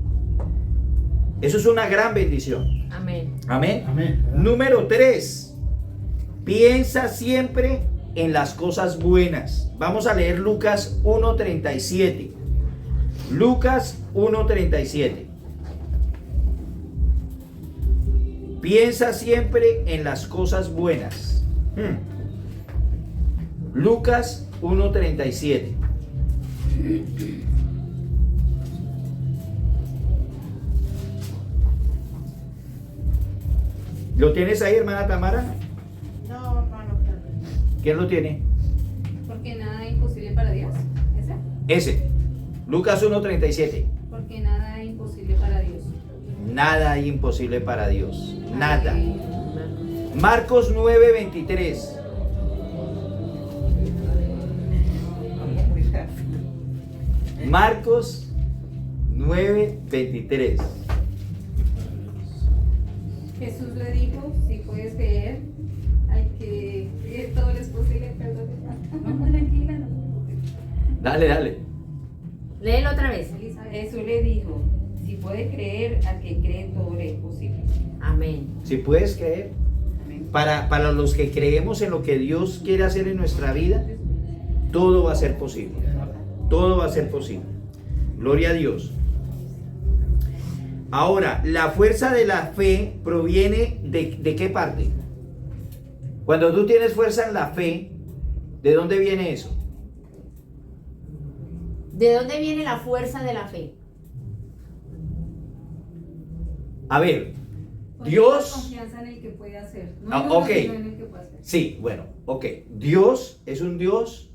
Eso es una gran bendición. Amén. Amén. Amén. Número 3. Piensa siempre en las cosas buenas. Vamos a leer Lucas 1:37. Lucas 1:37. Piensa siempre en las cosas buenas. Lucas 1:37. ¿Lo tienes ahí, hermana Tamara? No, hermano. ¿Quién lo tiene? Porque nada es imposible para Dios. Ese. Lucas 1:37. Porque nada es imposible para Dios. Nada hay imposible para Dios. Nada. Marcos 9:23. Marcos 9:23. Jesús le dijo, si puedes creer, al que todo es posible, perdón. No, tranquila, no. Dale. Léelo otra vez. Jesús le dijo, si puede creer, al que cree todo le es posible. Amén. Si puedes creer. Amén. Para los que creemos en lo que Dios quiere hacer en nuestra vida, todo va a ser posible. Todo va a ser posible. Gloria a Dios. Ahora, la fuerza de la fe proviene de qué parte. Cuando tú tienes fuerza en la fe, ¿de dónde viene eso? ¿De dónde viene la fuerza de la fe? A ver, Porque Dios... la confianza en el que puede hacer. Ah, en uno, ok. sino en el que puede hacer. Sí, bueno, ok. Dios es un Dios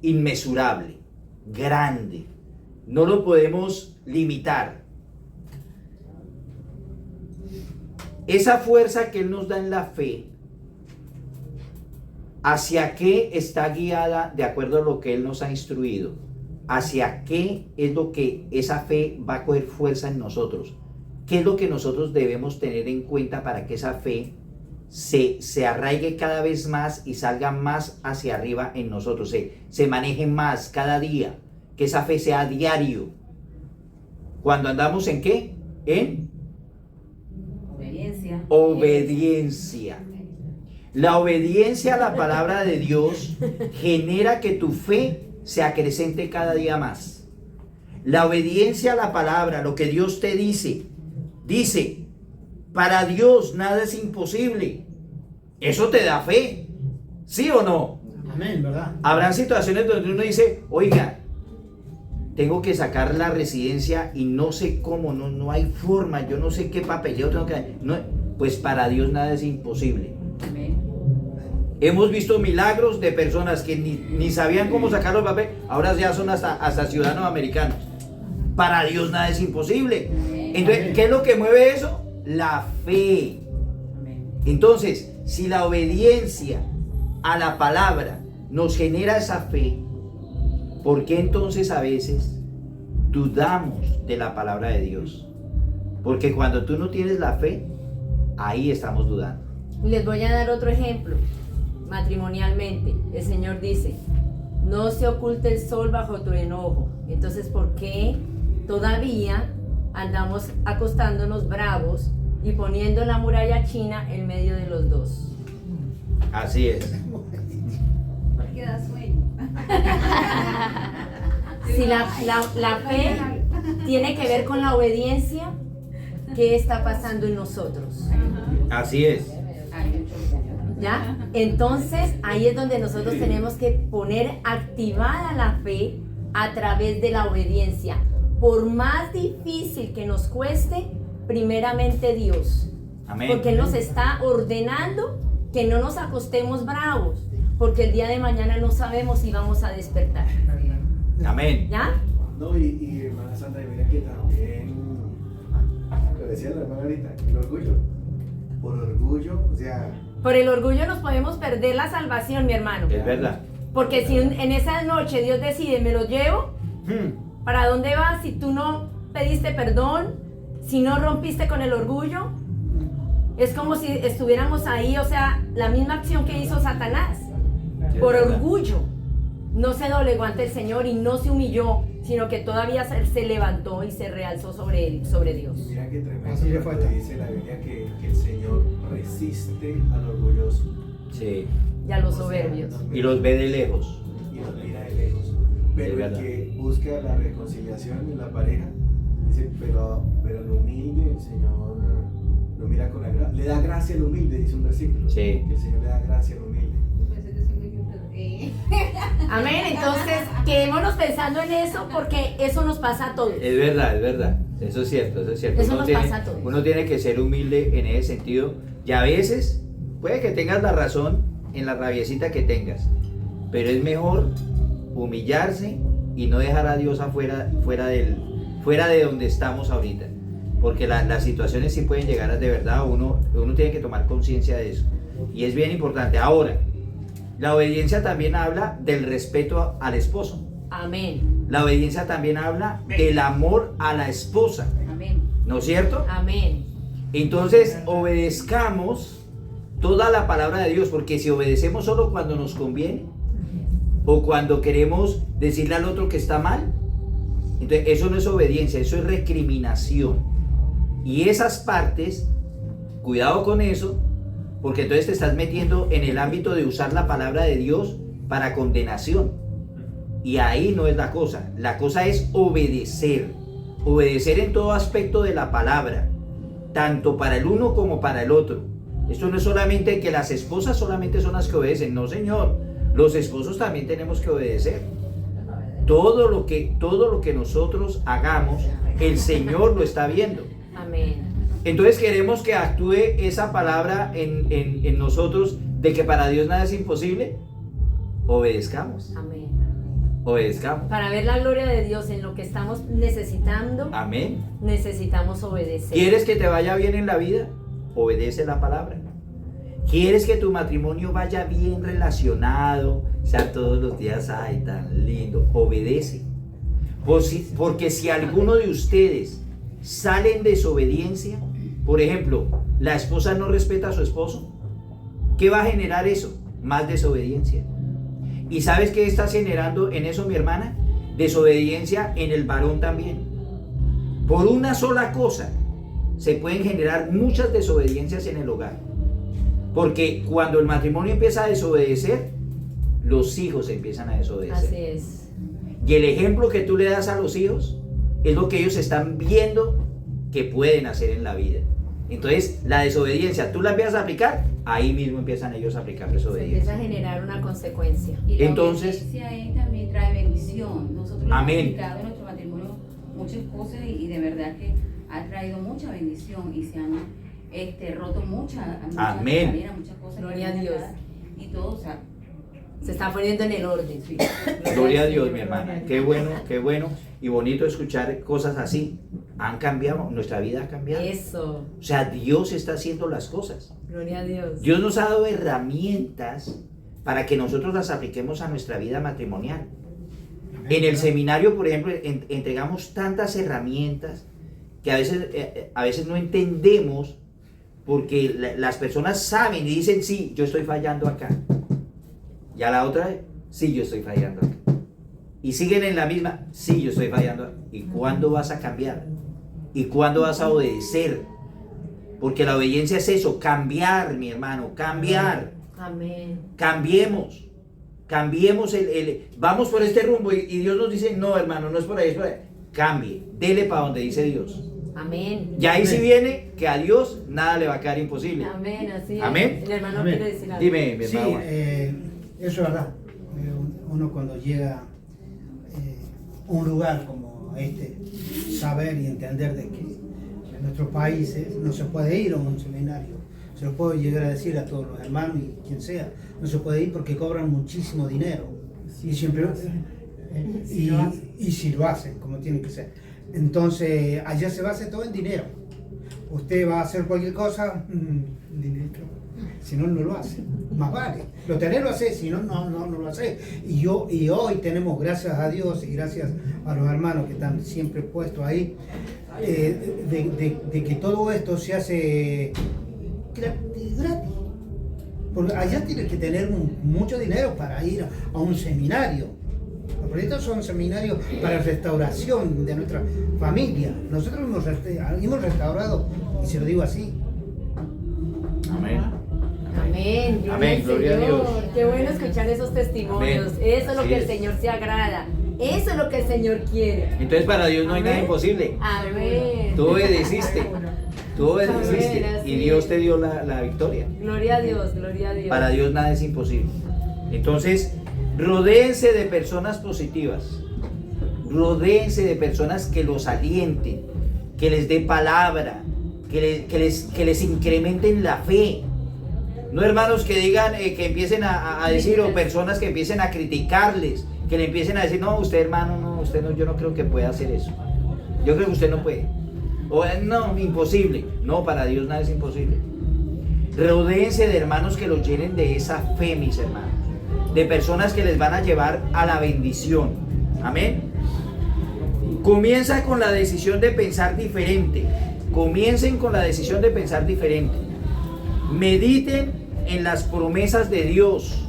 inmesurable, grande. No lo podemos limitar. Esa fuerza que Él nos da en la fe, ¿hacia qué está guiada de acuerdo a lo que Él nos ha instruido? ¿Hacia qué es lo que esa fe va a coger fuerza en nosotros? ¿Qué es lo que nosotros debemos tener en cuenta para que esa fe se arraigue cada vez más y salga más hacia arriba en nosotros? Se maneje más cada día, que esa fe sea diario. Cuando andamos ¿en qué? En Obediencia. obediencia. La obediencia a la palabra de Dios genera que tu fe se acrecente cada día más. La obediencia a la palabra, lo que Dios te dice, para Dios nada es imposible. Eso te da fe, ¿sí o no? Amén, ¿verdad? Habrán situaciones donde uno dice, oiga, tengo que sacar la residencia y no sé cómo, no hay forma, yo no sé qué papeleo tengo que... No, pues para Dios nada es imposible. Amén. Hemos visto milagros de personas que ni sabían cómo sacar los papeles, ahora ya son hasta ciudadanos americanos. Para Dios nada es imposible. Entonces, ¿qué es lo que mueve eso? La fe. Entonces, si la obediencia a la palabra nos genera esa fe, ¿por qué entonces a veces dudamos de la palabra de Dios? Porque cuando tú no tienes la fe, ahí estamos dudando. Les voy a dar otro ejemplo. Matrimonialmente, el Señor dice, no se oculte el sol bajo tu enojo. Entonces, ¿por qué todavía andamos acostándonos bravos y poniendo la muralla china en medio de los dos? Así es. Porque da sueño. Si la fe tiene que ver con la obediencia, ¿qué está pasando en nosotros? Así es. ¿Ya? Entonces ahí es donde nosotros tenemos que poner activada la fe a través de la obediencia. Por más difícil que nos cueste, primeramente Dios. Amén. Porque Él nos está ordenando que no nos acostemos bravos, porque el día de mañana no sabemos si vamos a despertar. Amén. ¿Ya? No, y hermana Sandra, mira que también, lo decía la hermana ahorita, el orgullo. Por orgullo, o sea, Por el orgullo nos podemos perder la salvación, mi hermano. Es verdad. Porque si en esa noche Dios decide, me lo llevo, ¿para dónde vas si tú no pediste perdón? Si no rompiste con el orgullo. Es como si estuviéramos ahí, o sea, la misma acción que hizo Satanás. Por orgullo. No se doblegó ante el Señor y no se humilló, sino que todavía se levantó y se realzó sobre él, sobre Dios. mira que Así le tremendo falta. cuando dice la Biblia que el Señor resiste al orgulloso. Sí. Y a los soberbios. Y los ve de lejos. Y los mira de lejos. Pero Es el verdad. que busca la reconciliación en la pareja, dice, pero el humilde, el Señor lo mira con gracia. Le da gracia al humilde, dice un versículo. Sí. Que el Señor le da gracia al humilde. Amén. Entonces, quedémonos pensando en eso porque eso nos pasa a todos. Es verdad, es verdad. Eso es cierto, eso es cierto. Eso nos pasa a todos. Uno tiene que ser humilde en ese sentido. Y a veces puede que tengas la razón en la rabiecita que tengas. Pero es mejor humillarse y no dejar a Dios afuera, fuera de donde estamos ahorita. Porque las situaciones sí pueden llegar a de verdad. Uno tiene que tomar conciencia de eso. Y es bien importante. Ahora, la obediencia también habla del respeto al esposo. Amén. La obediencia también habla del amor a la esposa. Amén. ¿No es cierto? Amén. Entonces, obedezcamos toda la palabra de Dios, porque si obedecemos solo cuando nos conviene o cuando queremos decirle al otro que está mal, entonces eso no es obediencia, eso es recriminación. Y esas partes, cuidado con eso, porque entonces te estás metiendo en el ámbito de usar la palabra de Dios para condenación. Y ahí no es la cosa. La cosa es obedecer. Obedecer en todo aspecto de la palabra, tanto para el uno como para el otro. Esto no es solamente que las esposas solamente son las que obedecen. No, señor. Los esposos también tenemos que obedecer. Todo lo que nosotros hagamos, el Señor lo está viendo. Amén. Entonces queremos que actúe esa palabra en nosotros de que para Dios nada es imposible. Obedezcamos. Amén. Obedezcamos. Para ver la gloria de Dios en lo que estamos necesitando, Amén. necesitamos obedecer. ¿Quieres que te vaya bien en la vida? Obedece la palabra. ¿Quieres que tu matrimonio vaya bien relacionado? O sea, todos los días, ay, tan lindo. Obedece. Porque si alguno de ustedes sale en desobediencia, por ejemplo, la esposa no respeta a su esposo, ¿qué va a generar eso? Más desobediencia. ¿Y sabes qué estás generando en eso, mi hermana? Desobediencia en el varón también. Por una sola cosa se pueden generar muchas desobediencias en el hogar. Porque cuando el matrimonio empieza a desobedecer, los hijos empiezan a desobedecer. Así es. Y el ejemplo que tú le das a los hijos es lo que ellos están viendo que pueden hacer en la vida. Entonces, la desobediencia, tú la empiezas a aplicar, ahí mismo empiezan ellos a aplicar Se desobediencia. empieza a generar una consecuencia. Y la Entonces, obediencia ahí también trae bendición. Nosotros hemos Amén. aplicado en nuestro matrimonio muchas cosas y de verdad que ha traído mucha bendición y se han roto muchas Amén. cadenas, muchas cosas. Gloria a Dios. Y todo, o sea, Se está poniendo en el orden. Gloria a Dios, mi hermana. Qué bueno y bonito escuchar cosas así. Han cambiado, nuestra vida ha cambiado. Eso. O sea, Dios está haciendo las cosas. Gloria a Dios. Dios nos ha dado herramientas para que nosotros las apliquemos a nuestra vida matrimonial. En el seminario, por ejemplo, entregamos tantas herramientas que a veces no entendemos, porque las personas saben y dicen, sí, yo estoy fallando acá. Y a la otra vez, sí, yo estoy fallando acá. Y siguen en la misma, sí, yo estoy fallando acá. ¿Y cuándo vas a cambiar? ¿Y cuándo vas a obedecer? Porque la obediencia es eso, cambiar, mi hermano, cambiar. Amén. Cambiemos vamos por este rumbo y Dios nos dice, no, hermano, no es por ahí, es por ahí. Cambie, dele para donde dice Dios. Amén. Y ahí sí viene que a Dios nada le va a quedar imposible. Amén, así es. Amén. El hermano Amén. quiere decir algo. Dime, mi Sí, hermano. eso es verdad. Uno cuando llega a un lugar como este, saber y entender de que en nuestros países no se puede ir a un seminario. Se lo puedo llegar a decir a todos los hermanos y quien sea. No se puede ir porque cobran muchísimo dinero. Y siempre y si lo hacen como tiene que ser. Entonces, allá se basa todo en dinero. Usted va a hacer cualquier cosa, dinero. Si no, no lo hace. Más vale. Lo tenés lo hace, si no, no lo hace. Y hoy tenemos, gracias a Dios y gracias a los hermanos que están siempre puestos ahí, de que todo esto se hace gratis. Porque allá tienes que tener mucho dinero para ir a un seminario. Los proyectos son seminarios para restauración de nuestra familia. Nosotros hemos restaurado, y se lo digo así. Amén. Amén, gloria Amén, al gloria a Señor. Dios. Qué bueno escuchar esos testimonios. Amén. Eso es lo Así que el es. Señor se agrada. Eso es lo que el Señor quiere. Entonces para Dios no hay nada Amén. imposible. Amén. Tú obedeciste. Tú obedeciste. Amén, así Y Dios es. te dio la victoria. Gloria a Dios, gloria a Dios. Para Dios nada es imposible. Entonces, rodéense de personas positivas. Rodéense de personas que los alienten, que les dé palabra, que les incrementen la fe. No hermanos que digan, que empiecen a decir, o personas que empiecen a criticarles, que le empiecen a decir, no, usted hermano, no, usted no, yo no creo que pueda hacer eso. Yo creo que usted no puede. O no, imposible. No, para Dios nada es imposible. Rodéense de hermanos que los llenen de esa fe, mis hermanos. De personas que les van a llevar a la bendición. Amén. Comienza con la decisión de pensar diferente. Comiencen con la decisión de pensar diferente. Mediten en las promesas de Dios.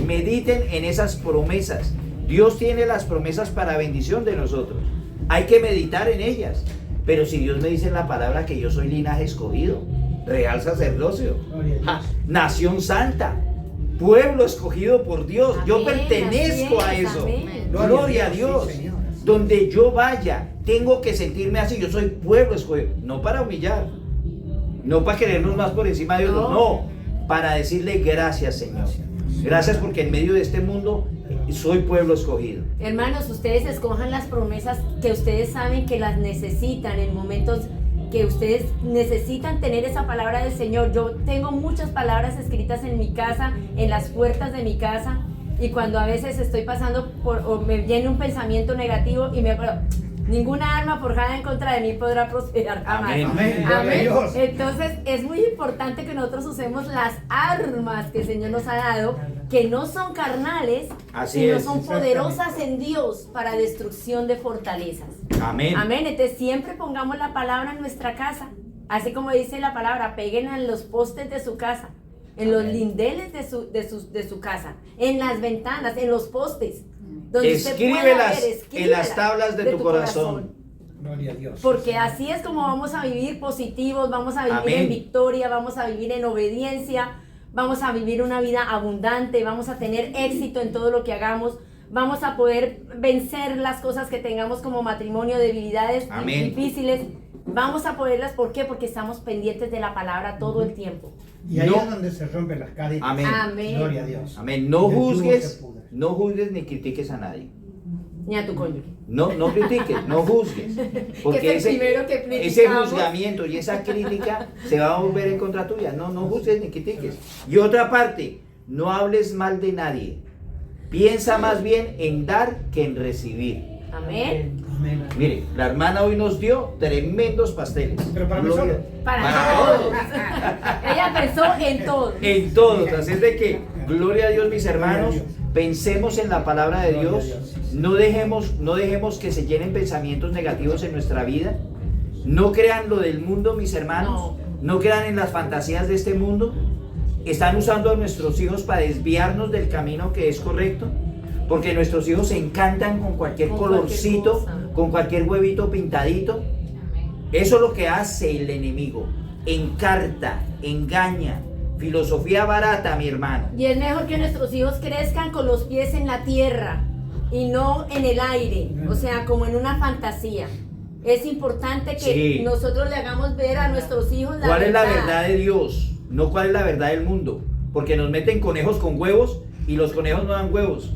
Mediten en esas promesas. Dios tiene las promesas para bendición de nosotros. Hay que meditar en ellas. Pero si Dios me dice en la palabra que yo soy linaje escogido, real sacerdocio, nación santa, pueblo escogido por Dios, yo Amén, pertenezco así a es, eso. amén. Gloria a Dios. Sí, Señor. Donde yo vaya, tengo que sentirme así. Yo soy pueblo escogido. No para humillar, no para querernos más por encima de otros, no, para decirle gracias, Señor. Gracias porque en medio de este mundo soy pueblo escogido. Hermanos, ustedes escojan las promesas que ustedes saben que las necesitan en momentos que ustedes necesitan tener esa palabra del Señor. Yo tengo muchas palabras escritas en mi casa, en las puertas de mi casa, y cuando a veces estoy pasando por, o me viene un pensamiento negativo y me acuerdo, ninguna arma forjada en contra de mí podrá prosperar jamás. Amén. Amén. Amén. Dios. Entonces es muy importante que nosotros usemos las armas que el Señor nos ha dado, que no son carnales, Así sino es, son exactamente. poderosas en Dios para destrucción de fortalezas. Amén. Amén. Entonces siempre pongamos la palabra en nuestra casa. Así como dice la palabra, peguen en los postes de su casa, en los lindeles de su casa, en las ventanas, en los postes. Donde usted pueda Escríbelas ver, en escríbela las tablas de tu corazón. Gloria a Dios. Porque así es como vamos a vivir positivos, vamos a vivir Amén. en victoria, vamos a vivir en obediencia, vamos a vivir una vida abundante, vamos a tener éxito en todo lo que hagamos, vamos a poder vencer las cosas que tengamos como matrimonio, debilidades Amén. difíciles. Vamos a poderlas, ¿por qué? Porque estamos pendientes de la palabra todo el tiempo. Y ahí No. es donde se rompen las cadenas. Amén. Amén. Gloria a Dios. Amén. No El yugo se juzgues, pudre. no juzgues ni critiques a nadie. Ni a tu cónyuge. No critiques, no juzgues. Porque Que es el primero que ese criticamos. juzgamiento y esa crítica se va a volver en contra tuya. No juzgues ni critiques. Y otra parte, no hables mal de nadie. Piensa más bien en dar que en recibir. Amén. Amén. Mire, la hermana hoy nos dio tremendos pasteles. Pero para mí Gloria- solo. Para todos. Ella pensó en todos. En todos. Así es de que, gloria a Dios, mis hermanos, Gloria a Dios. pensemos en la palabra de Gloria a Dios. Dios. No dejemos que se llenen pensamientos negativos en nuestra vida. No crean lo del mundo, mis hermanos. No crean en las fantasías de este mundo. Están usando a nuestros hijos para desviarnos del camino que es correcto. Porque nuestros hijos se encantan con cualquier Con colorcito, cualquier cosa. con cualquier huevito pintadito. Eso es lo que hace el enemigo. Encarta, engaña. Filosofía barata, mi hermano. Y es mejor que nuestros hijos crezcan con los pies en la tierra y no en el aire, o sea, como en una fantasía. Es importante que Sí. nosotros le hagamos ver a nuestros hijos la ¿Cuál es la verdad. verdad de Dios? No cuál es la verdad del mundo. Porque nos meten conejos con huevos y los conejos no dan huevos.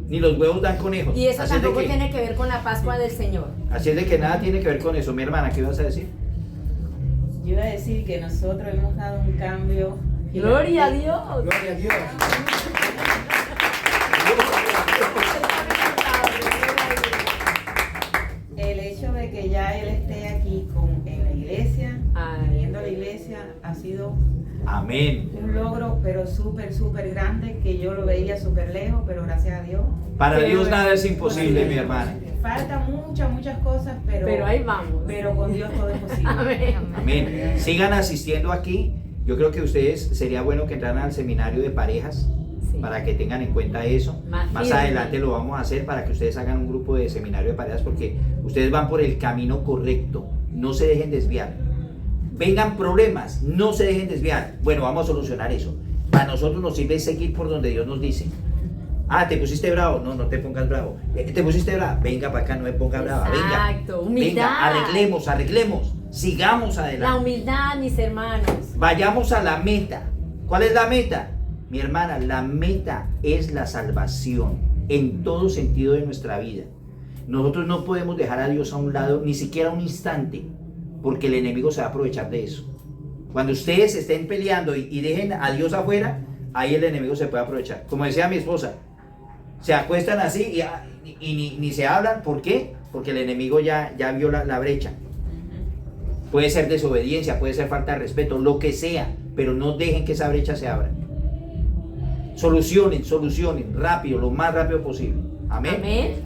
Ni los huevos dan conejos. Y eso Así es de tampoco que- tiene que ver con la Pascua del Señor. Así es de que nada tiene que ver con eso. Mi hermana, ¿qué ibas a decir? Yo iba a decir que nosotros hemos dado un cambio. Gloria a Dios. Gloria a Dios. El hecho de que ya él esté aquí en la iglesia, viniendo a la iglesia, ha sido Amén. un logro, pero súper grande, que yo lo veía súper lejos, pero gracias a Dios. Para Dios nada es imposible, mi hermana. Faltan muchas cosas, pero ahí vamos. Pero con Dios todo es posible. Amén. Amén. Sigan asistiendo aquí. Yo creo que ustedes sería bueno que entraran al seminario de parejas para que tengan en cuenta eso. Más adelante lo vamos a hacer para que ustedes hagan un grupo de seminario de parejas porque ustedes van por el camino correcto. No se dejen desviar. Vengan problemas, no se dejen desviar. Bueno, vamos a solucionar eso. Para nosotros nos sirve seguir por donde Dios nos dice. Ah, ¿te pusiste bravo? No, no te pongas bravo. ¿Te pusiste brava? Venga para acá, no me ponga brava. Venga. Exacto, humildad. Venga, arreglemos. Sigamos adelante. La humildad, mis hermanos. Vayamos a la meta. ¿Cuál es la meta? Mi hermana, la meta es la salvación en todo sentido de nuestra vida. Nosotros no podemos dejar a Dios a un lado ni siquiera un instante, porque el enemigo se va a aprovechar de eso. Cuando ustedes estén peleando y dejen a Dios afuera, ahí el enemigo se puede aprovechar. Como decía mi esposa, se acuestan así y ni se hablan. ¿Por qué? Porque el enemigo ya vio la brecha. Puede ser desobediencia, puede ser falta de respeto, lo que sea, pero no dejen que esa brecha se abra. Solucionen rápido, lo más rápido posible. Amén. Amén.